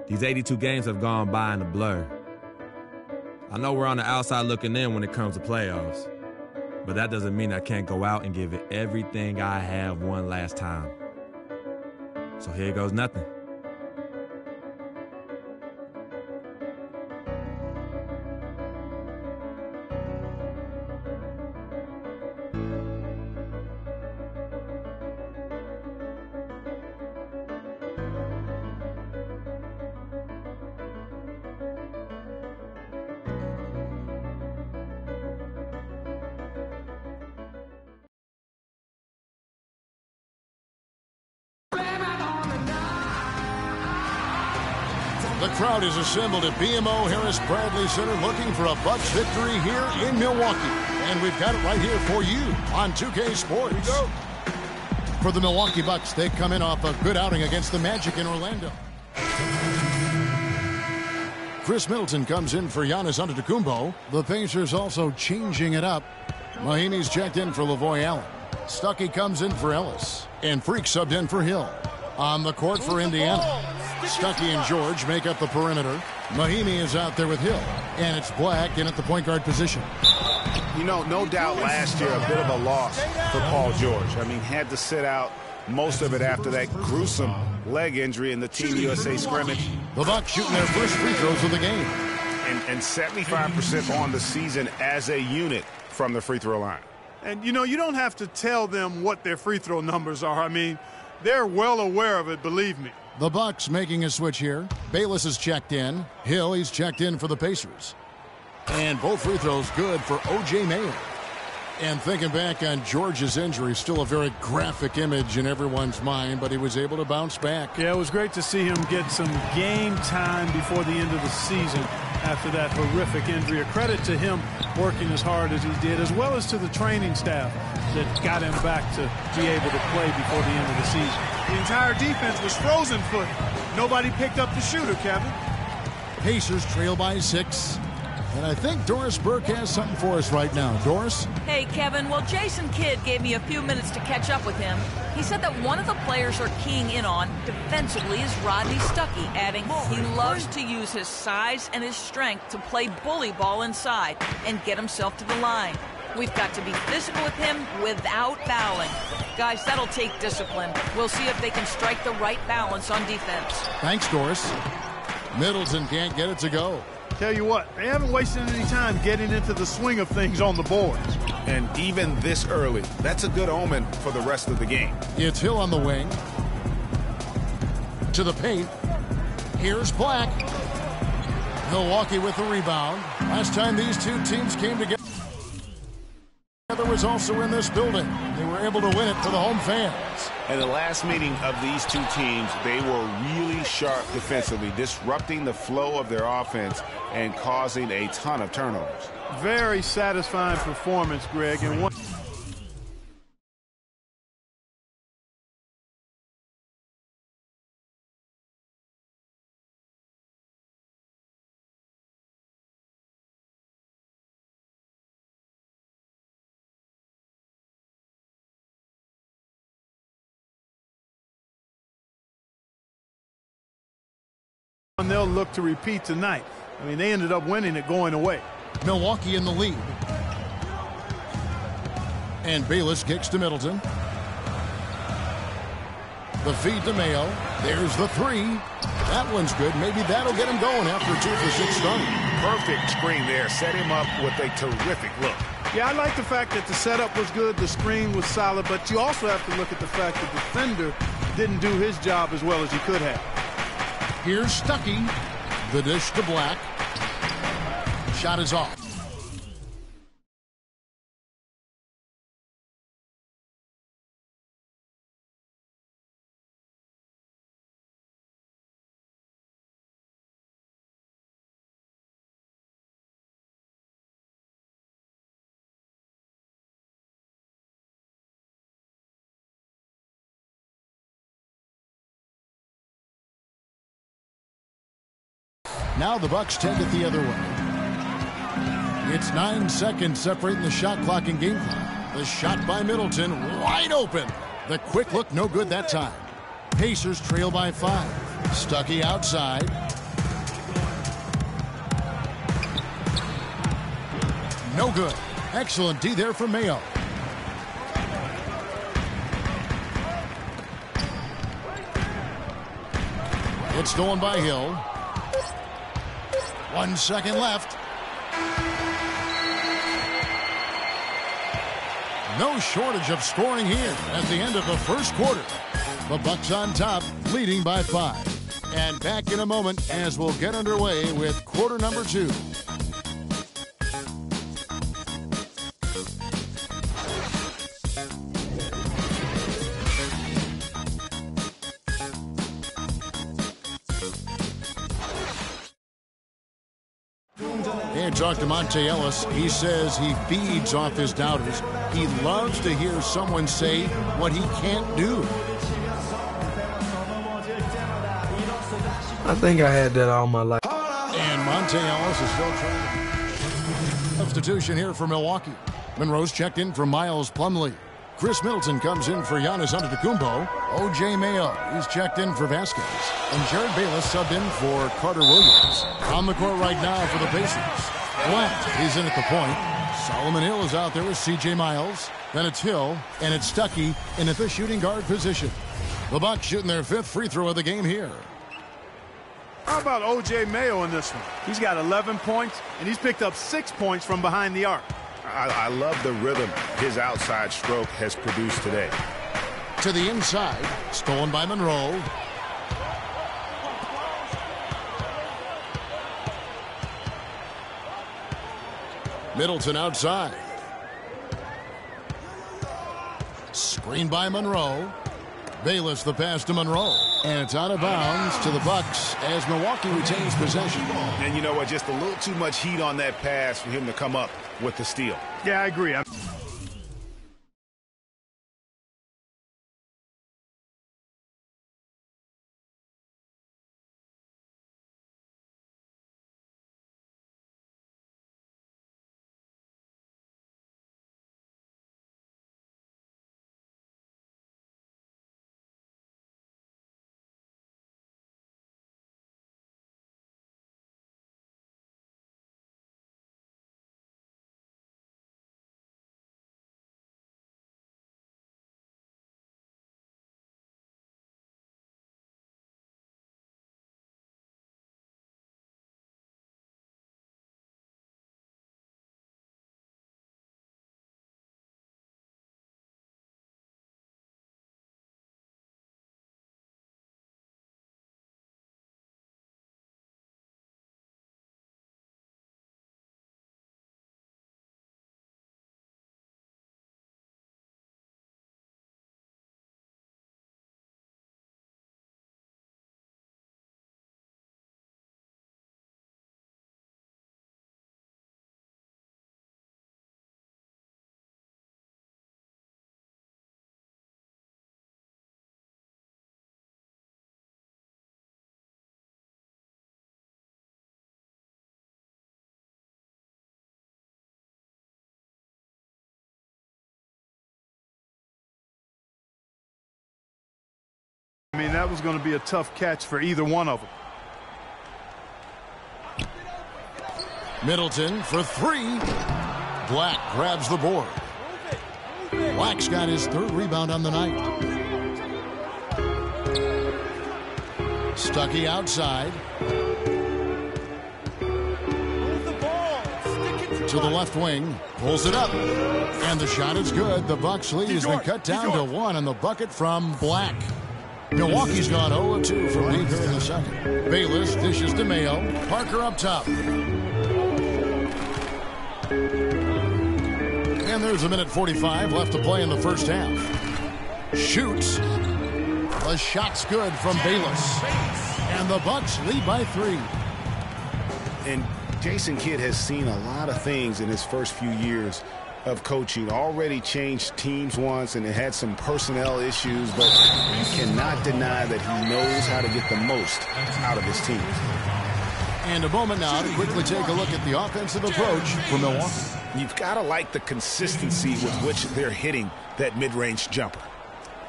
These 82 games have gone by in a blur. I know we're on the outside looking in when it comes to playoffs, but that doesn't mean I can't go out and give it everything I have one last time. So here goes nothing. The crowd is assembled at BMO Harris Bradley Center looking for a Bucks victory here in Milwaukee. And we've got it right here for you on 2K Sports. Here we go. For the Milwaukee Bucks, they come in off a good outing against the Magic in Orlando. Chris Middleton comes in for Giannis Antetokounmpo. The Pacers also changing it up. Mahinmi's checked in for Lavoy Allen. Stuckey comes in for Ellis. And Freak subbed in for Hill. On the court for Indiana, Stuckey and George make up the perimeter. Mahinmi is out there with Hill. And it's Black in at the point guard position. You know, no doubt last year a bit of a loss for Paul George. I mean, had to sit out most of it after that gruesome leg injury in the Team USA scrimmage. The Bucks shooting their first free throws of the game. And 75% on the season as a unit from the free throw line. And, you know, you don't have to tell them what their free throw numbers are. I mean, they're well aware of it, believe me. The Bucks making a switch here. Bayless is checked in. Hill, he's checked in for the Pacers. And both free throws good for O.J. Mayo. And thinking back on George's injury, still a very graphic image in everyone's mind, but he was able to bounce back. Yeah, it was great to see him get some game time before the end of the season after that horrific injury. A credit to him working as hard as he did, as well as to the training staff that got him back to be able to play before the end of the season. The entire defense was frozen footed. Nobody picked up the shooter, Kevin. Pacers trail by 6. And I think Doris Burke has something for us right now. Doris? Hey, Kevin. Well, Jason Kidd gave me a few minutes to catch up with him. He said that one of the players are keying in on defensively is Rodney Stuckey, adding he loves to use his size and his strength to play bully ball inside and get himself to the line. We've got to be physical with him without fouling. Guys, that'll take discipline. We'll see if they can strike the right balance on defense. Thanks, Doris. Middleton can't get it to go. Tell you what, they haven't wasted any time getting into the swing of things on the boards. And even this early, that's a good omen for the rest of the game. It's Hill on the wing. To the paint. Here's Black. Milwaukee with the rebound. Last time these two teams came together was also in this building. They were able to win it for the home fans. And the last meeting of these two teams, they were really sharp defensively, disrupting the flow of their offense and causing a ton of turnovers. Very satisfying performance, Greg. And one they'll look to repeat tonight. I mean, they ended up winning it going away. Milwaukee in the lead. And Bayless kicks to Middleton. The feed to Mayo. There's the three. That one's good. Maybe that'll get him going after a 2-for-6 start. Perfect screen there. Set him up with a terrific look. Yeah, I like the fact that the setup was good, the screen was solid, but you also have to look at the fact that the defender didn't do his job as well as he could have. Here's Stuckey. The dish to Black. Shot is off. Now the Bucks take it the other way. It's 9 seconds separating the shot clock and game clock. The shot by Middleton, wide open. The quick look, no good that time. Pacers trail by 5. Stuckey outside. No good. Excellent D there for Mayo. It's stolen by Hill. 1 second left. No shortage of scoring here at the end of the first quarter. The Bucks on top, leading by 5. And back in a moment as we'll get underway with quarter number 2. Talk to Monte Ellis. He says he feeds off his doubters. He loves to hear someone say what he can't do. I think I had that all my life. And Monte Ellis is still trying. Substitution here for Milwaukee. Monroe's checked in for Miles Plumlee. Chris Middleton comes in for Giannis Antetokounmpo. O.J. Mayo, he's checked in for Vasquez. And Jared Bayless subbed in for Carter Williams. On the court right now for the Pacers. Black, he's in at the point. Solomon Hill is out there with C.J. Miles. Then it's Hill, and it's Stuckey in at the shooting guard position. The Bucks shooting their 5th free throw of the game here. How about O.J. Mayo in this one? He's got 11 points, and he's picked up 6 points from behind the arc. I love the rhythm his outside stroke has produced today. To the inside, stolen by Monroe. Middleton outside. Screen by Monroe. Bayless the pass to Monroe. And it's out of bounds to the Bucks as Milwaukee retains possession. And you know what? Just a little too much heat on that pass for him to come up with the steal. Yeah, I agree. I mean, that was going to be a tough catch for either one of them. Middleton for 3. Black grabs the board. Black's got his 3rd rebound on the night. Stuckey outside. To the left wing. Pulls it up. And the shot is good. The Bucks lead has been cut down to 1 on the bucket from Black. Milwaukee's gone 0-2 from deep here in the second. Bayless dishes to Mayo. Parker up top. And there's 1:45 left to play in the first half. Shoots. The shot's good from Bayless. And the Bucks lead by 3. And Jason Kidd has seen a lot of things in his first few years of coaching. Already changed teams once and it had some personnel issues, but you cannot deny that he knows how to get the most out of his team. And a moment now to quickly take a look at the offensive approach for Milwaukee. You've got to like the consistency with which they're hitting that mid-range jumper.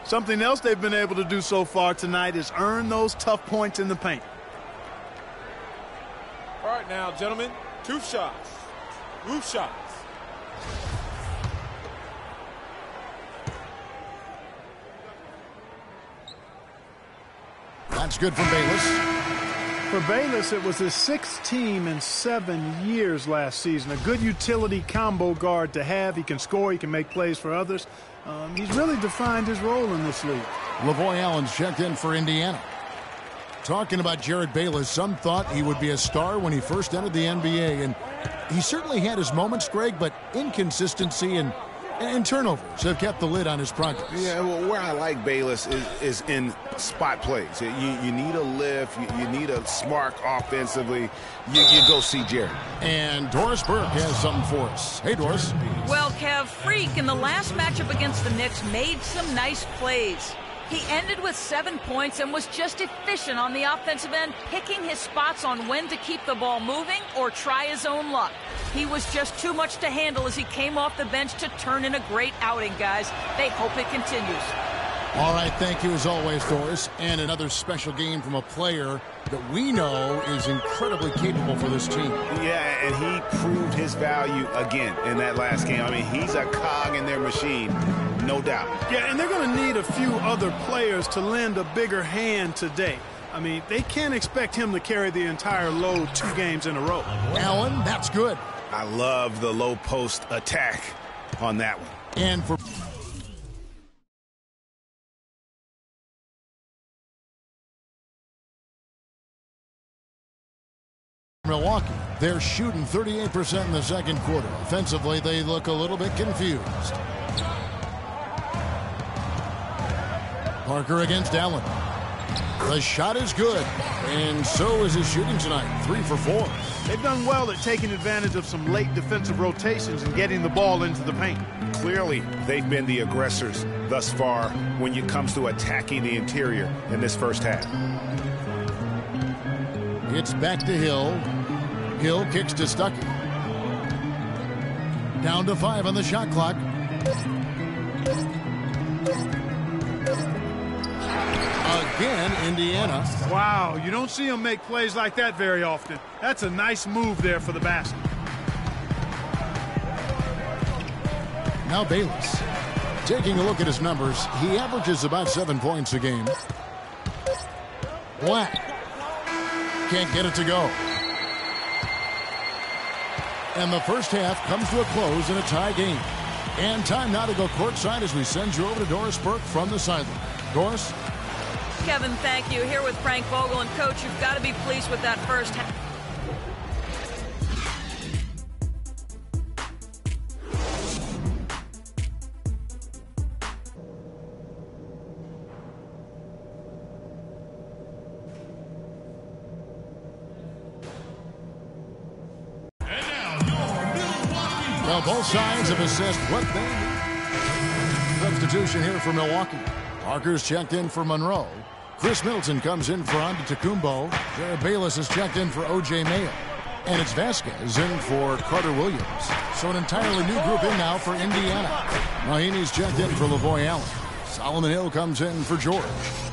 Something else they've been able to do so far tonight is earn those tough points in the paint. All right now, gentlemen, 2 shots. Roof shots. That's good from Bayless. For Bayless, it was his 6th team in 7 years last season. A good utility combo guard to have. He can score, he can make plays for others. He's really defined his role in this league. Lavoy Allen's checked in for Indiana. Talking about Jared Bayless, some thought he would be a star when he first entered the NBA, and he certainly had his moments, Greg, but inconsistency and turnovers have kept the lid on his progress. Yeah, well, where I like Bayless is in spot plays. You need a lift. You need a spark offensively. You go see Jared. And Doris Burke has something for us. Hey, Doris. Well, Kev, Freak in the last matchup against the Knicks made some nice plays. He ended with 7 points and was just efficient on the offensive end, picking his spots on when to keep the ball moving or try his own luck. He was just too much to handle as he came off the bench to turn in a great outing, guys. They hope it continues. All right, thank you as always, Doris. And another special game from a player that we know is incredibly capable for this team. Yeah, and he proved his value again in that last game. I mean, he's a cog in their machine, no doubt. Yeah, and they're going to need a few other players to lend a bigger hand today. I mean, they can't expect him to carry the entire load 2 games in a row. Allen, that's good. I love the low post attack on that one. And for Milwaukee, they're shooting 38% in the second quarter. Offensively, they look a little bit confused. Parker against Allen. The shot is good, and so is his shooting tonight, 3 for 4. They've done well at taking advantage of some late defensive rotations and getting the ball into the paint. Clearly, they've been the aggressors thus far when it comes to attacking the interior in this first half. It's back to Hill. Hill kicks to Stuckey. Down to 5 on the shot clock. Again, Indiana. Wow, you don't see him make plays like that very often. That's a nice move there for the basket. Now Bayless. Taking a look at his numbers, he averages about 7 points a game. Black. Can't get it to go. And the first half comes to a close in a tie game. And time now to go courtside as we send you over to Doris Burke from the sideline. Doris? Kevin, thank you. Here with Frank Vogel. And, Coach, you've got to be pleased with that first half. Well, both sides have assessed what they need. Substitution here for Milwaukee. Parker's checked in for Monroe. Chris Middleton comes in for Antetokounmpo. Jared Bayless is checked in for O.J. Mayo. And it's Vasquez in for Carter Williams. So an entirely new group in now for Indiana. Mahinmi's checked in for Lavoy Allen. Solomon Hill comes in for George.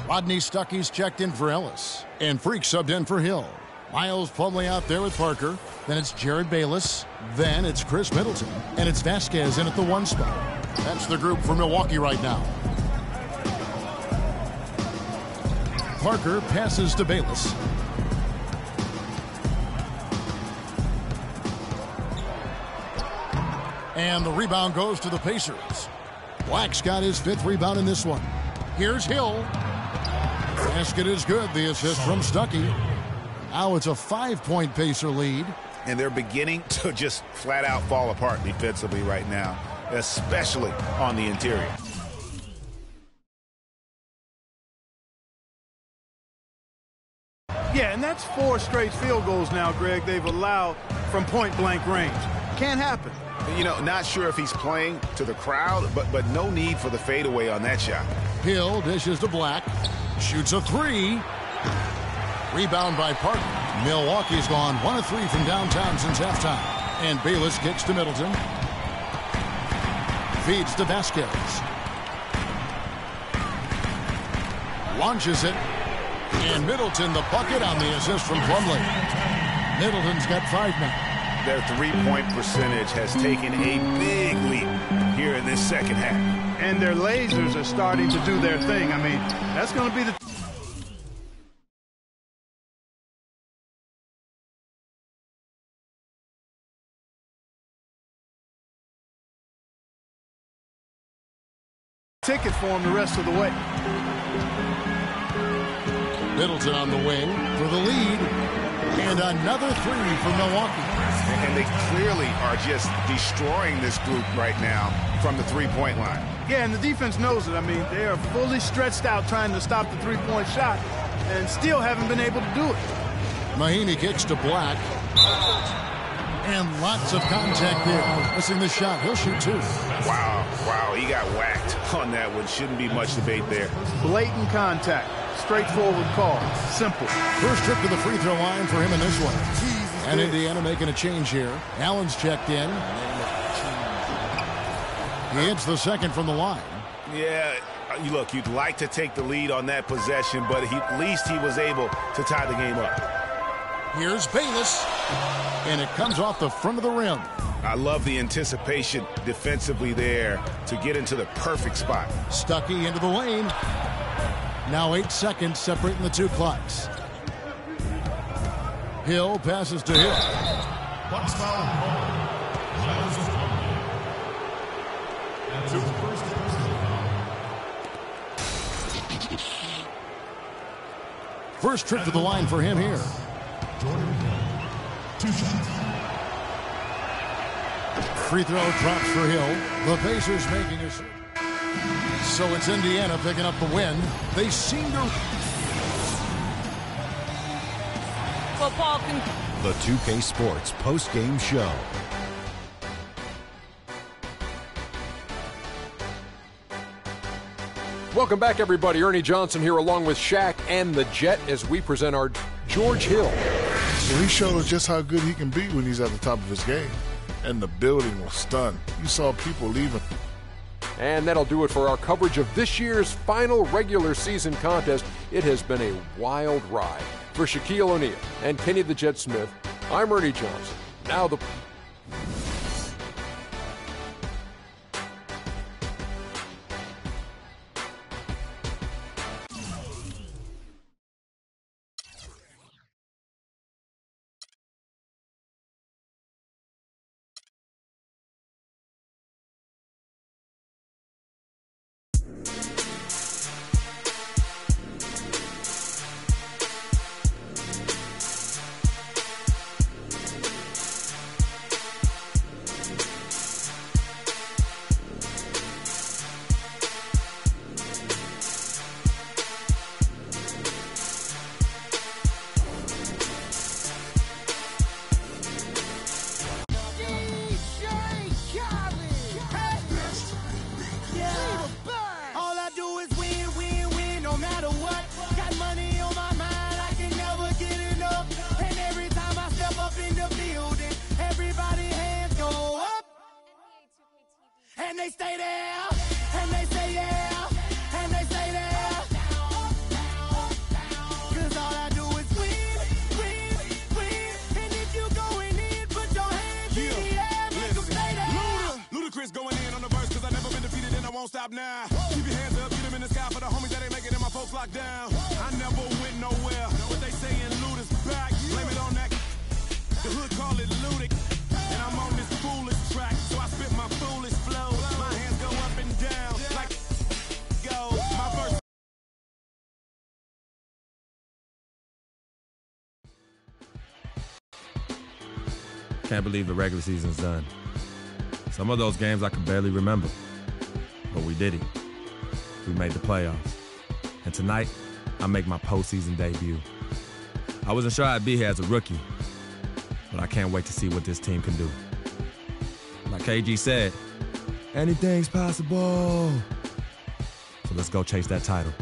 Rodney Stuckey's checked in for Ellis. And Freak subbed in for Hill. Miles Plumlee out there with Parker. Then it's Jared Bayless. Then it's Chris Middleton. And it's Vasquez in at the 1 spot. That's the group for Milwaukee right now. Parker passes to Bayless. And the rebound goes to the Pacers. Black's got his 5th rebound in this one. Here's Hill. Basket is good. The assist from Stuckey. Now it's a 5-point Pacer lead. And they're beginning to just flat out fall apart defensively right now, especially on the interior. Yeah, and that's 4 straight field goals now, Greg, they've allowed from point-blank range. Can't happen. You know, not sure if he's playing to the crowd, but no need for the fadeaway on that shot. Hill dishes to Black. Shoots a 3. Rebound by Parker. Milwaukee's gone 1 of 3 from downtown since halftime. And Bayless kicks to Middleton. Feeds to Vasquez. Launches it. And Middleton the bucket on the assist from Plumlee. Middleton's got 5 now. Their 3-point percentage has taken a big leap here in this second half. And their lasers are starting to do their thing. I mean, that's going to be the... ticket for him the rest of the way. Middleton on the wing for the lead. And another 3 for Milwaukee. And they clearly are just destroying this group right now from the 3-point line. Yeah, and the defense knows it. I mean, they are fully stretched out trying to stop the 3-point shot and still haven't been able to do it. Mahinmi kicks to Black. And lots of contact there. Missing the shot. He'll shoot 2. Wow, he got whacked on that one. Shouldn't be much debate there. Blatant contact. Straightforward call. Simple. First trip to the free throw line for him in this one. And Indiana making a change here. Allen's checked in. He hits the second from the line. Yeah, look, you'd like to take the lead on that possession, but at least he was able to tie the game up. Here's Bayless. And it comes off the front of the rim. I love the anticipation defensively there to get into the perfect spot. Stuckey into the lane. Now 8 seconds separating the 2 clocks. Hill passes to Hill. Box foul. Miles Plumlee. That's his first personal foul. First trip to the line for him here. Jordan Hill. 2 shots. Free throw drops for Hill. The Pacers making a... So it's Indiana picking up the win. They seem to... Well, Paul can... The 2K Sports post-game show. Welcome back, everybody. Ernie Johnson here along with Shaq and the Jet as we present our George Hill. Well, he shows just how good he can be when he's at the top of his game. And the building was stunned. You saw people leaving. And that'll do it for our coverage of this year's final regular season contest. It has been a wild ride. For Shaquille O'Neal and Kenny the Jet Smith, I'm Ernie Johnson. Now the... And they stay there, and they say yeah, and they say there. Cause all I do is win, win, win. And if you going in, put your hands in the air, make them stay there. Ludacris going in on the verse, cause I never been defeated and I won't stop now. Keep your hands up, get them in the sky for the homies that ain't making it, my folks locked down. I never Can't believe the regular season's done. Some of those games I can barely remember. But we did it. We made the playoffs. And tonight, I make my postseason debut. I wasn't sure I'd be here as a rookie, but I can't wait to see what this team can do. Like KG said, anything's possible. So let's go chase that title.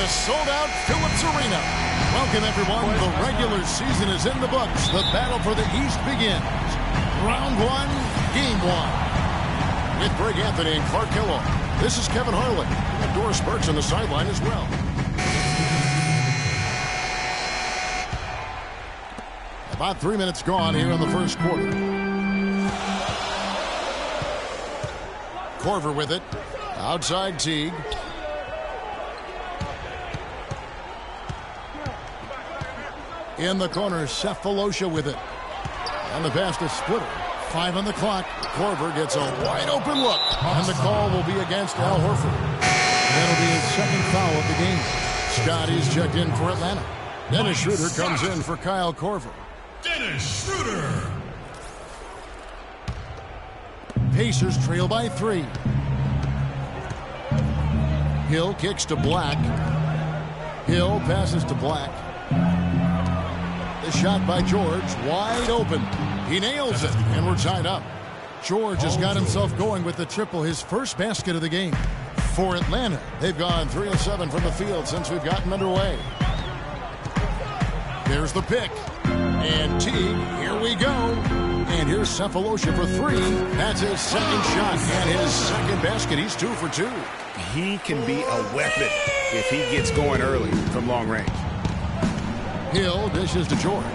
Sold-out Phillips Arena. Welcome, everyone. The regular season is in the books. The battle for the East begins. Round one, game one. With Greg Anthony and Clark Kellogg, this is Kevin Harlan. And Doris Burks on the sideline as well. About 3 minutes gone here in the first quarter. Corver with it. Outside Teague. In the corner, Cephalosha with it. And the pass to Splitter. 5 on the clock. Corver gets a wide open look. And the call will be against Al Horford. That'll be his second foul of the game. Scotty's checked in for Atlanta. Dennis Schroeder comes in for Kyle Corver. Dennis Schroeder. Pacers trail by 3. Hill kicks to Black. Hill passes to Black. The shot by George, wide open. He nails it, and we're tied up. George has got himself going with the triple, his first basket of the game. For Atlanta, they've gone 3 of 7 from the field since we've gotten underway. There's the pick. And Teague, here we go. And here's Cephalosha for 3. That's his second shot and his second basket. He's 2 for 2. He can be a weapon if he gets going early from long range. Hill dishes to George.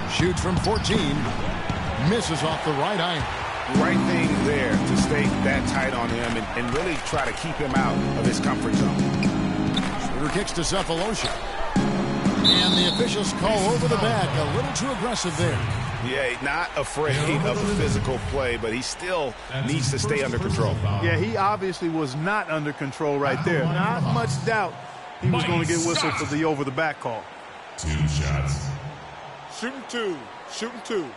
Shoots from 14. Misses off the right iron. Right thing there to stay that tight on him and really try to keep him out of his comfort zone. Schroeder kicks to Cephalosha. And the officials call over the back. A little too aggressive there. Yeah, not afraid of a physical play, but he still needs to stay under control. Yeah, he obviously was not under control right there. Not much doubt he was going to get whistled for the over-the-back call. 2 shots. Shooting 2. Shooting 2.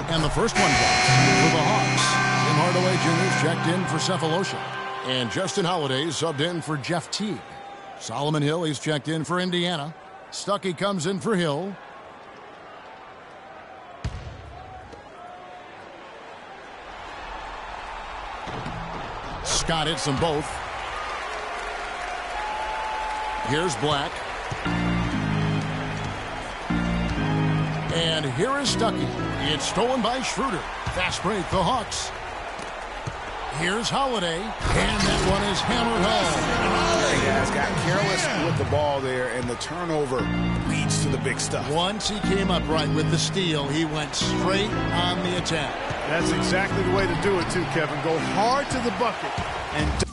And the first one drops for the Hawks. Tim Hardaway Jr. checked in for Cephalosha. And Justin Holiday subbed in for Jeff Teague. Solomon Hill, he's checked in for Indiana. Stuckey comes in for Hill. Scott hits them both. Here's Black. And here is Stuckey. It's stolen by Schroeder. Fast break, the Hawks. Here's Holiday. And that one is hammered home. The guys got careless with the ball there, and the turnover leads to the big stuff. Once he came up right with the steal, he went straight on the attack. That's exactly the way to do it, too, Kevin. Go hard to the bucket and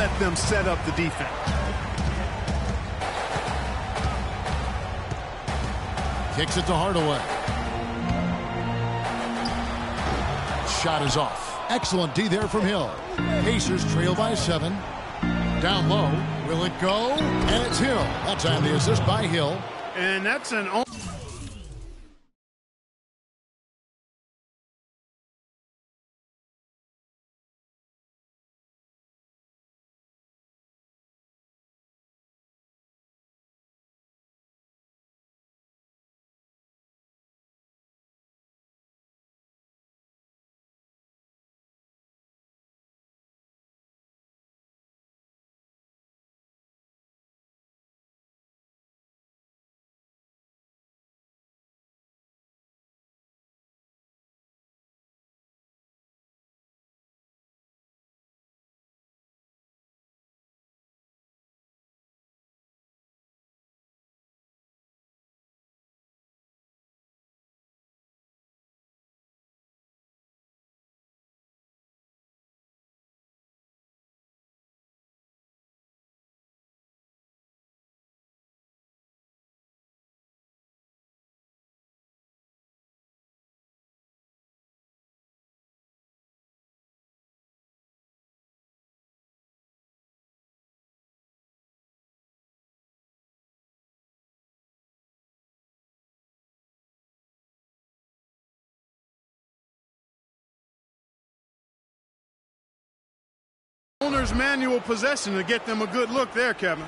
let them set up the defense. Kicks it to Hardaway. Shot is off. Excellent D there from Hill. Pacers trail by 7. Down low. Will it go? And it's Hill. That time the assist by Hill. And that's an... Owner's manual possession to get them a good look there, Kevin.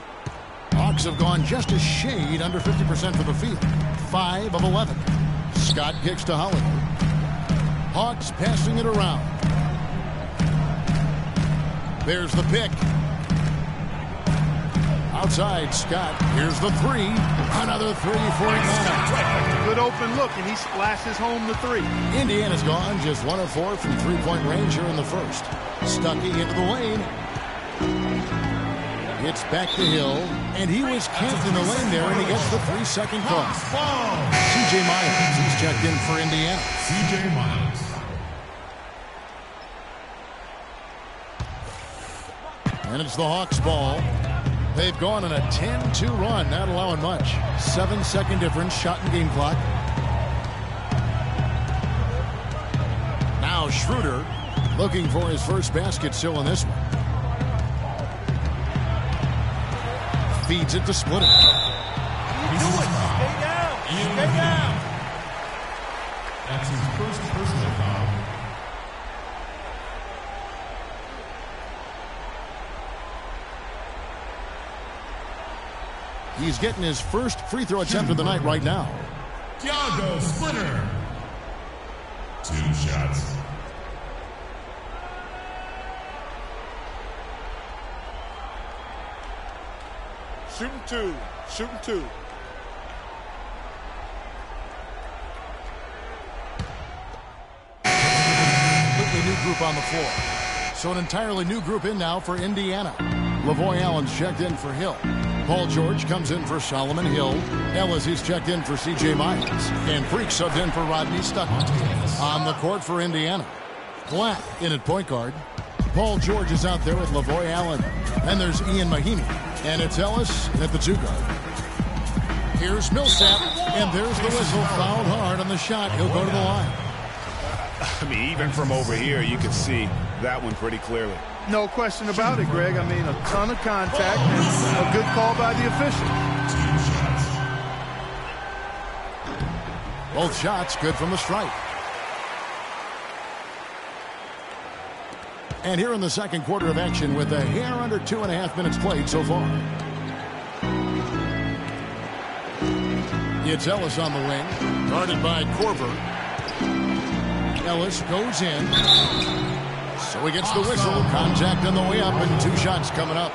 Hawks have gone just a shade under 50% for the field. 5 of 11. Scott kicks to Holiday. Hawks passing it around. There's the pick. Outside, Scott. Here's the 3. Another 3 for Atlanta. Good open look, and he splashes home the 3. Indiana's gone just 1 of 4 from three-point range here in the first. Stuckey into the lane. It's back to Hill, and he was camped in the lane there, and he gets the 3-second call. C.J. Miles, he's checked in for Indiana. C.J. Miles. And it's the Hawks' ball. They've gone on a 10-2 run, not allowing much. 7-second difference, shot and game clock. Now Schroeder looking for his first basket still in this one. Feeds it to Splitter. Do it. Stay down. Stay down. That's his first personal foul. He's getting his first free throw attempt of the night right now. Thiago Splitter. 2 shots. Shooting 2. Shooting 2. Completely new group on the floor. So an entirely new group in now for Indiana. Lavoy Allen's checked in for Hill. Paul George comes in for Solomon Hill. Ellis, he's checked in for C.J. Miles. And Freak subbed in for Rodney Stuckey. On the court for Indiana. Black in at point guard. Paul George is out there with Lavoy Allen. And there's Ian Mahinmi. And it's Ellis at the 2 guard. Here's Millsap. And there's the whistle. Fouled hard on the shot. He'll go to the line. I mean, even from over here, you can see that one pretty clearly. No question about it, Greg. I mean, a ton of contact and a good call by the official. 2 shots. Both shots good from the stripe. And here in the second quarter of action with a hair under 2.5 minutes played so far. It's Ellis on the wing, guarded by Korver. Ellis goes in. So he gets the whistle. Contact on the way up and 2 shots coming up.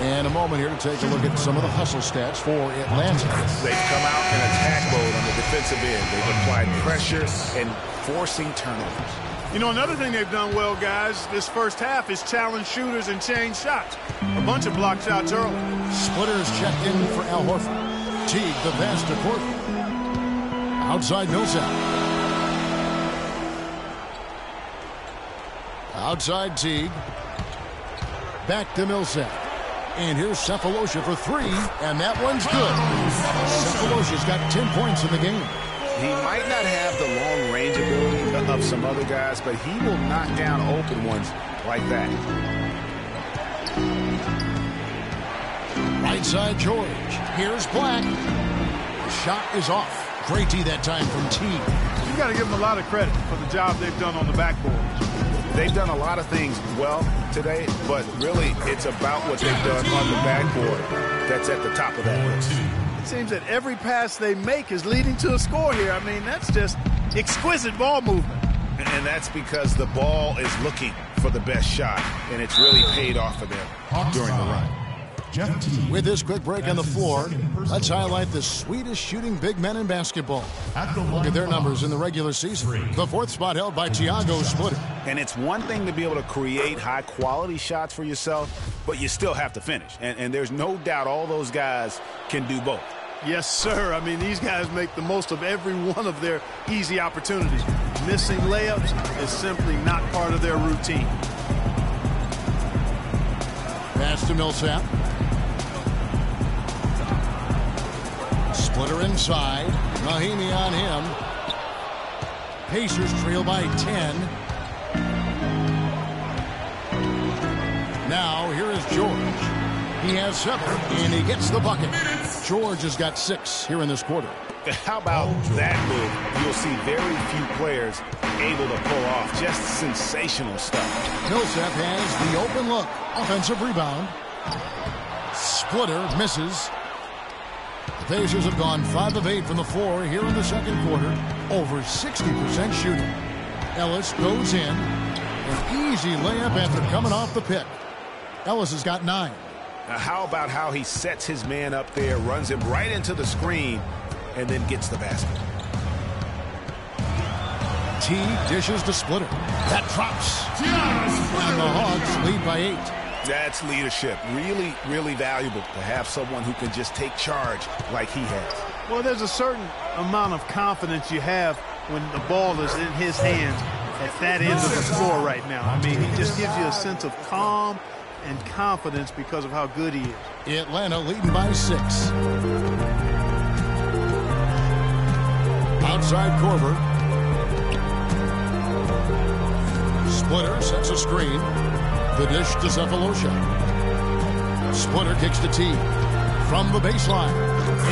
And a moment here to take a look at some of the hustle stats for Atlanta. They've come out in attack mode on the defensive end. They've applied pressure and forcing turnovers. You know, another thing they've done well, guys, this first half is challenge shooters and change shots. A bunch of block shots early. Splitters checked in for Al Horford. Teague the pass to Korver. Outside Millsap. Outside Teague. Back to Millsap. And here's Cephalosha for three, and that one's good. Cephalosha's got 10 points in the game. He might not have the long range ability of some other guys, but he will knock down open ones like that. Right side George. Here's Black. The shot is off. Great D that time from T. You've got to give them a lot of credit for the job they've done on the backboard. They've done a lot of things well today, but really it's about what they've done on the backboard that's at the top of that list. It seems that every pass they make is leading to a score here. I mean, that's just exquisite ball movement. And that's because the ball is looking for the best shot, and it's really paid off for them during the run. With this quick break on the floor, let's highlight the sweetest shooting big men in basketball. Look at their numbers in the regular season. The fourth spot held by Thiago Splitter. And it's one thing to be able to create high-quality shots for yourself, but you still have to finish. And there's no doubt all those guys can do both. Yes, sir. I mean, these guys make the most of every one of their easy opportunities. Missing layups is simply not part of their routine. Pass to Millsap. Splitter inside. Mahimi on him. Pacers trail by 10. Now here is George. He has 7, and he gets the bucket. George has got 6 here in this quarter. How about that move? You'll see very few players able to pull off just sensational stuff. Millsap has the open look. Offensive rebound. Splitter misses. The Pacers have gone 5 of 8 from the floor here in the second quarter. Over 60% shooting. Ellis goes in. An easy layup after coming off the pick. Ellis has got 9. Now how about how he sets his man up there, runs him right into the screen, and then gets the basket. T dishes to Splitter. That drops. And the Hawks lead by 8. That's leadership. Really, really valuable to have someone who can just take charge like he has. Well, there's a certain amount of confidence you have when the ball is in his hands at that end of the floor right now. I mean, he just gives you a sense of calm and confidence because of how good he is. Atlanta leading by 6. Outside Korver. Splitter sets a screen. The dish to Cephalosha. Splitter kicks to T. From the baseline.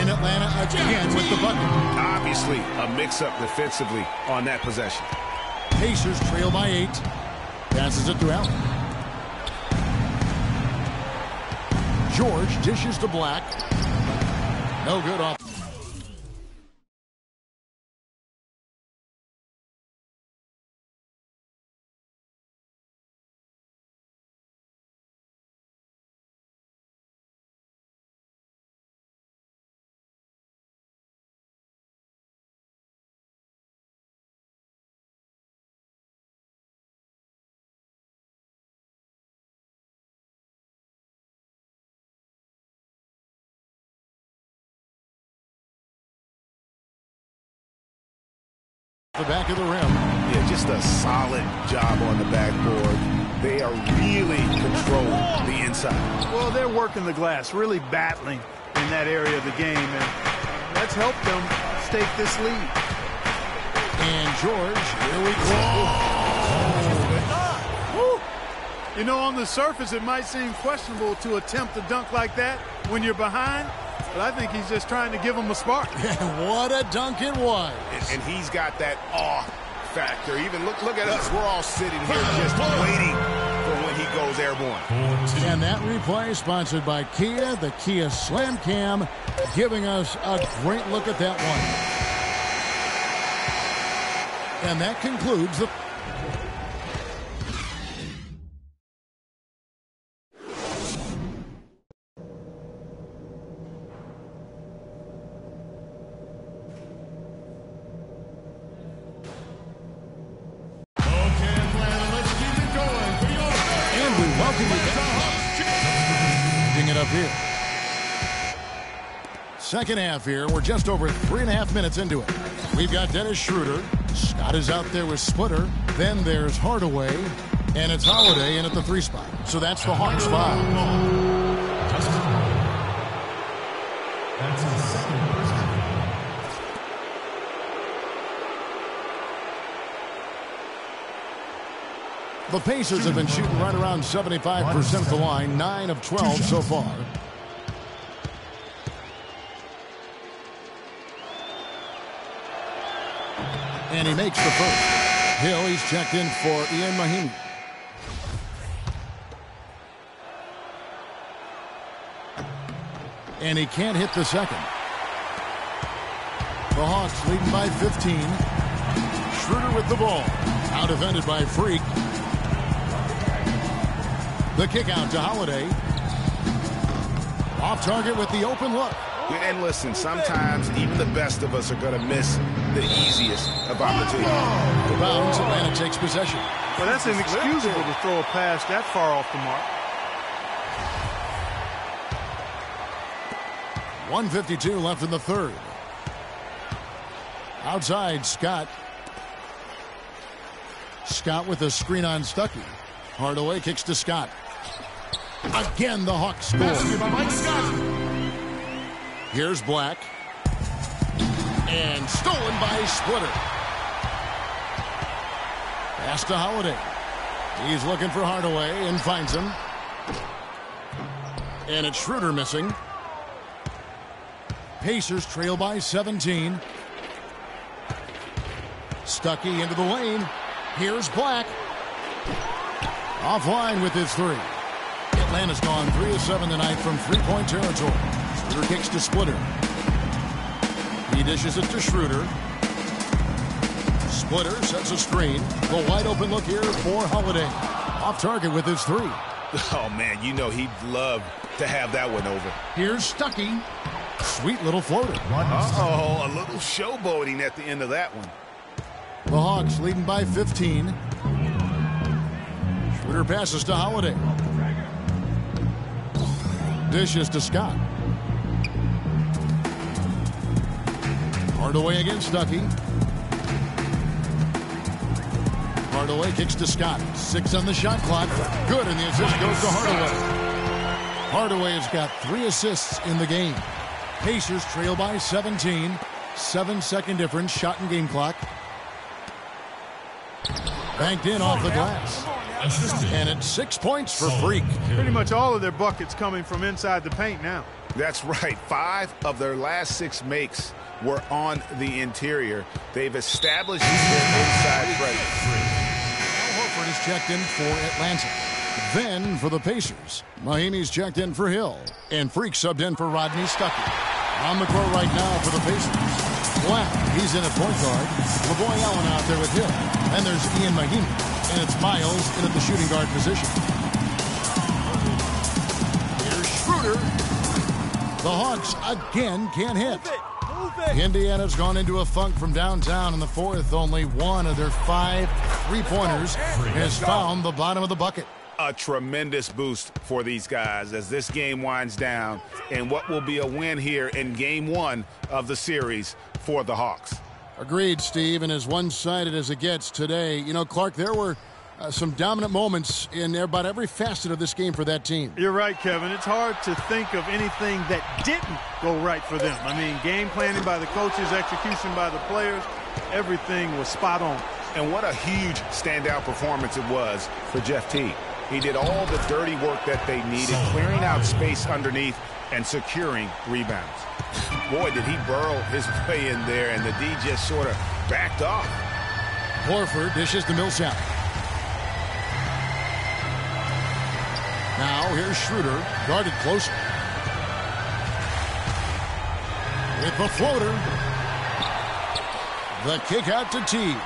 In Atlanta again with the bucket. Obviously a mix-up defensively on that possession. Pacers trail by 8. Passes it to Allen. George dishes to Black. No good off. The back of the rim. Yeah, just a solid job on the backboard. They are really controlling the inside. Well, they're working the glass, really battling in that area of the game, and that's helped them stake this lead. And George, here we go. You know, on the surface, it might seem questionable to attempt a dunk like that when you're behind, but I think he's just trying to give him a spark. What a dunk it was. And he's got that awe factor. Even look at us. We're all sitting here just waiting for when he goes airborne. And that replay sponsored by Kia, the Kia Slam Cam, giving us a great look at that one. And that concludes the... Here. Second half here. We're just over 3.5 minutes into it. We've got Dennis Schroeder. Scott is out there with Splitter. Then there's Hardaway. And it's Holiday in at the 3 spot. So that's the Hawks foul. That's his second personal foul. The Pacers have been shooting right around 75% at the line, 9 of 12 so far. And he makes the first. Hill, he's checked in for Ian Mahimi. And he can't hit the second. The Hawks leading by 15. Schroeder with the ball. Out defended by Freak. The kick out to Holiday. Off target with the open look. And listen, sometimes even the best of us are going to miss the easiest of opportunities. Out of bounds, Atlanta takes possession. Well, that's inexcusable to throw a pass that far off the mark. 1:52 left in the third. Outside, Scott. Scott with a screen on Stuckey. Hardaway kicks to Scott. Again, the Hawks score. Here's Black. And stolen by Splitter. Pass to Holiday. He's looking for Hardaway and finds him. And it's Schroeder missing. Pacers trail by 17. Stuckey into the lane. Here's Black. Offline with his 3. Atlanta's gone 3 of 7 tonight from 3-point territory. Schroeder kicks to Splitter. He dishes it to Schroeder. Splitter sets a screen. The wide open look here for Holiday. Off target with his 3. Oh, man, you know he'd love to have that one over. Here's Stuckey. Sweet little floater. Uh-oh, a little showboating at the end of that one. The Hawks leading by 15. Schroeder passes to Holiday. Dishes to Scott. Hardaway against Stuckey. Hardaway kicks to Scott. 6 on the shot clock. Good, and the assist goes to Hardaway. Hardaway has got 3 assists in the game. Pacers trail by 17. 7-second difference, shot and game clock. Banked in off the glass. And it's 6 points for Freak. Pretty much all of their buckets coming from inside the paint now. That's right. 5 of their last 6 makes were on the interior. They've established their inside presence. Al Horford is checked in for Atlanta. Then for the Pacers, Mahimi's checked in for Hill. And Freak subbed in for Rodney Stuckey. On the court right now for the Pacers. Black, he's in at point guard. LeBoy Allen out there with Hill. And there's Ian Mahimi. And it's Miles in at the shooting guard position. Here's Schroeder. The Hawks again can't hit. Indiana's gone into a funk from downtown in the fourth. Only one of their 5 3-pointers has found the bottom of the bucket. A tremendous boost for these guys as this game winds down and what will be a win here in game 1 of the series for the Hawks. Agreed, Steve, and as one-sided as it gets today, you know, Clark, there were some dominant moments in about every facet of this game for that team. You're right, Kevin. It's hard to think of anything that didn't go right for them. I mean, game planning by the coaches, execution by the players, everything was spot on. And what a huge standout performance it was for Jeff Teague. He did all the dirty work that they needed, clearing out space underneath and securing rebounds. Boy, did he burrow his way in there, and the D just sort of backed off. Horford dishes to Millsap. Now here's Schroeder, guarded closer. With the floater. The kick out to Teague.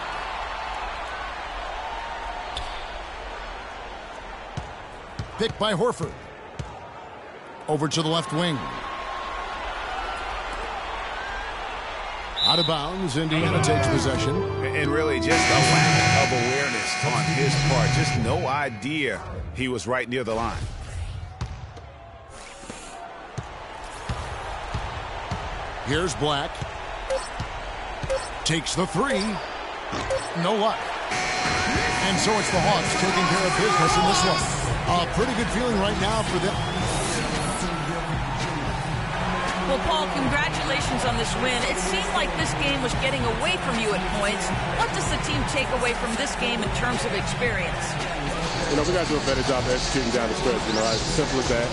Picked by Horford. Over to the left wing. Out of bounds, Indiana takes possession. And really just a lack of awareness on his part. Just no idea he was right near the line. Here's Black. Takes the 3. No luck. And so it's the Hawks taking care of business in this one. A pretty good feeling right now for them. Well, Paul, congratulations on this win. It seemed like this game was getting away from you at points. What does the team take away from this game in terms of experience? We got to do a better job of executing down the stretch. As simple as that.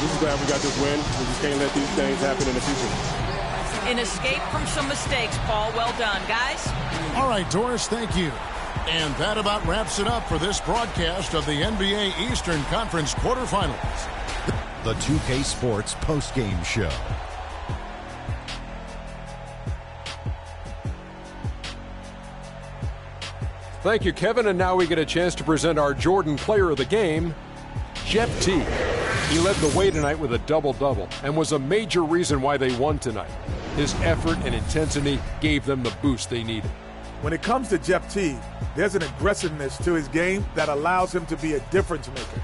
Just glad we got this win. We just can't let these things happen in the future. An escape from some mistakes, Paul. Well done, guys. All right, Doris, thank you. And that about wraps it up for this broadcast of the NBA Eastern Conference quarterfinals. The 2K Sports postgame show. Thank you, Kevin. And now we get a chance to present our Jordan Player of the Game, Jeff T. He led the way tonight with a double-double and was a major reason why they won tonight. His effort and intensity gave them the boost they needed. When it comes to Jeff T, there's an aggressiveness to his game that allows him to be a difference maker.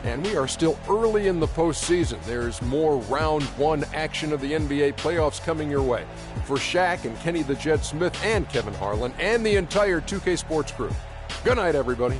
And we are still early in the postseason. There's more round one action of the NBA playoffs coming your way. For Shaq and Kenny the Jet Smith and Kevin Harlan and the entire 2K Sports crew. Good night, everybody.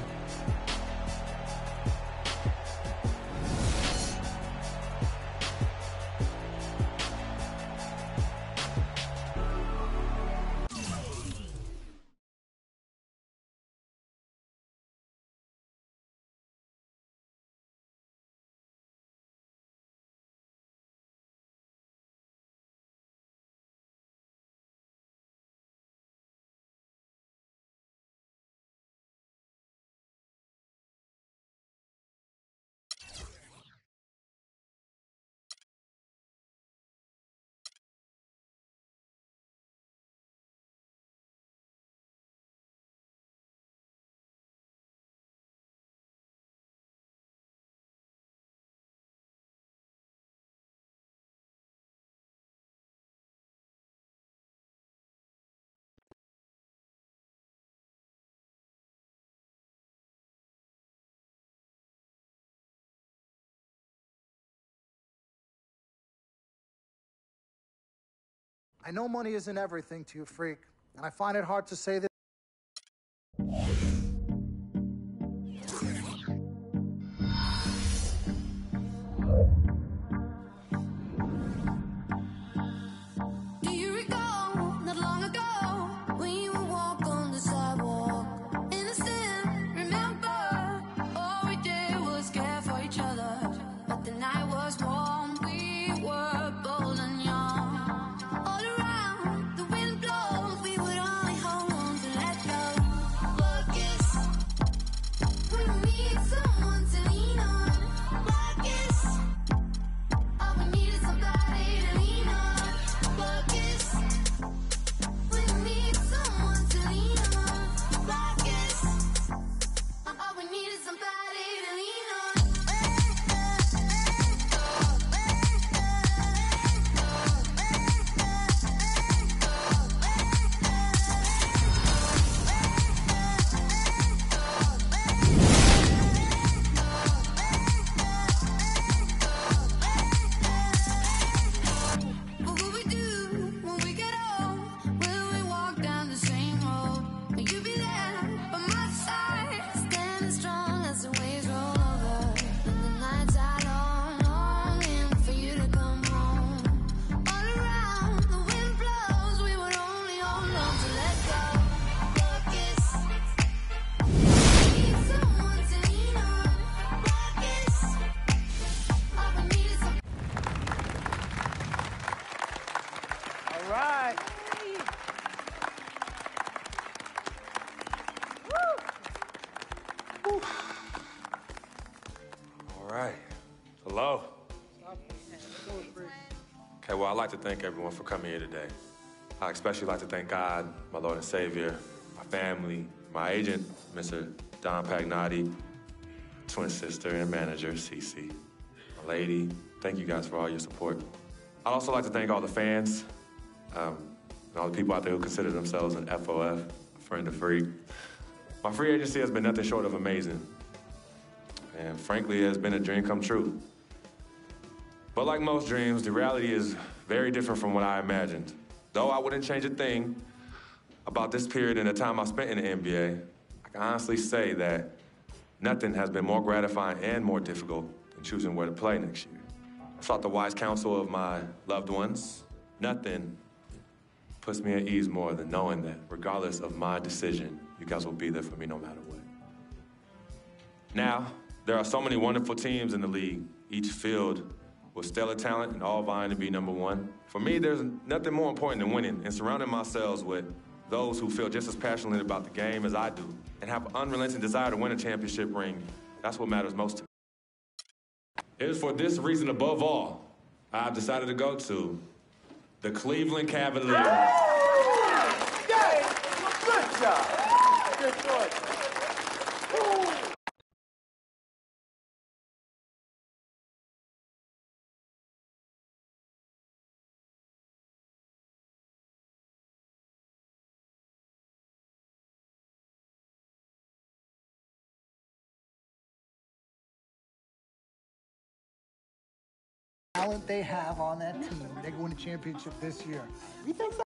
I know money isn't everything to you, freak, and I find it hard to say this. Do you recall not long ago when you would walk on the sidewalk? Innocent, remember, all we did was care for each other. But the night was warm, we were bold and young. All around, the wind blows, we would only hold on to let go. Focus, we need someone to lean on. Focus, all we need is somebody to lean on. Focus, we need someone to lean on. Focus, all we need is somebody to lean on. What will we do when we get old? Will we walk down the same road? Will you be there by my side, standing strong as the waves roll over? And the nights are long, longing for you to come home. All around, the wind blows, we would only hold on to let go. Focus, we need someone to lean on. Focus, all we need is some. All right. All right. Hello. Okay, well, I'd like to thank everyone for coming here today. I especially like to thank God, my Lord and Savior, my family, my agent, Mr. Don Pagnotti, twin sister and manager, Cece, my lady. Thank you guys for all your support. I'd also like to thank all the fans, and all the people out there who consider themselves an FOF, a friend of free. My free agency has been nothing short of amazing. And frankly, it has been a dream come true. But like most dreams, the reality is very different from what I imagined. Though I wouldn't change a thing about this period and the time I spent in the NBA, can honestly say that nothing has been more gratifying and more difficult than choosing where to play next year. I sought the wise counsel of my loved ones. Nothing puts me at ease more than knowing that regardless of my decision, you guys will be there for me no matter what. Now, there are so many wonderful teams in the league, each filled with stellar talent and all vying to be number one. For me, there's nothing more important than winning and surrounding myself with those who feel just as passionately about the game as I do and have an unrelenting desire to win a championship ring. That's what matters most to me. It is for this reason above all, I've decided to go to the Cleveland Cavaliers. Good job. Good choice. Talent they have on that team, they can win a championship this year. You think so?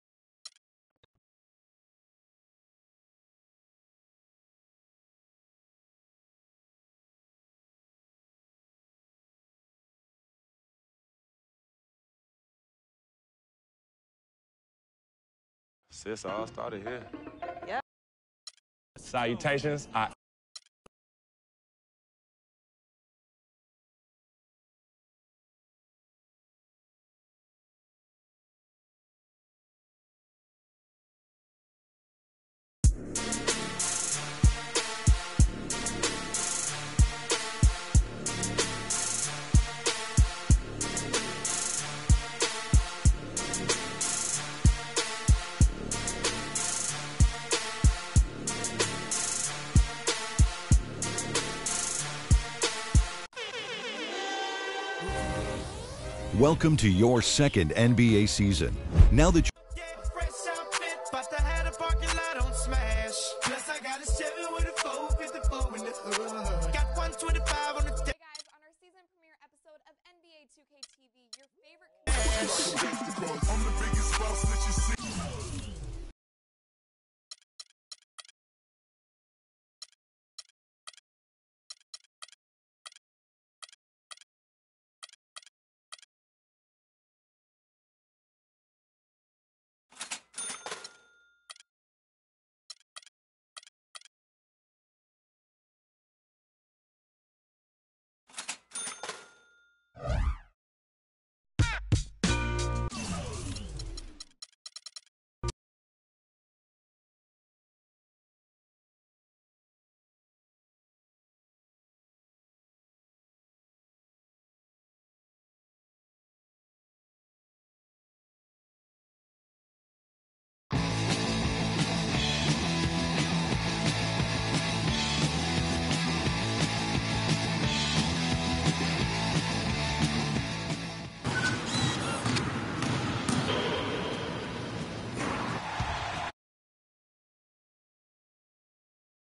Sis, all started here. Yeah. Salutations. Welcome to your second NBA season. Now that I'm the biggest boss that you see.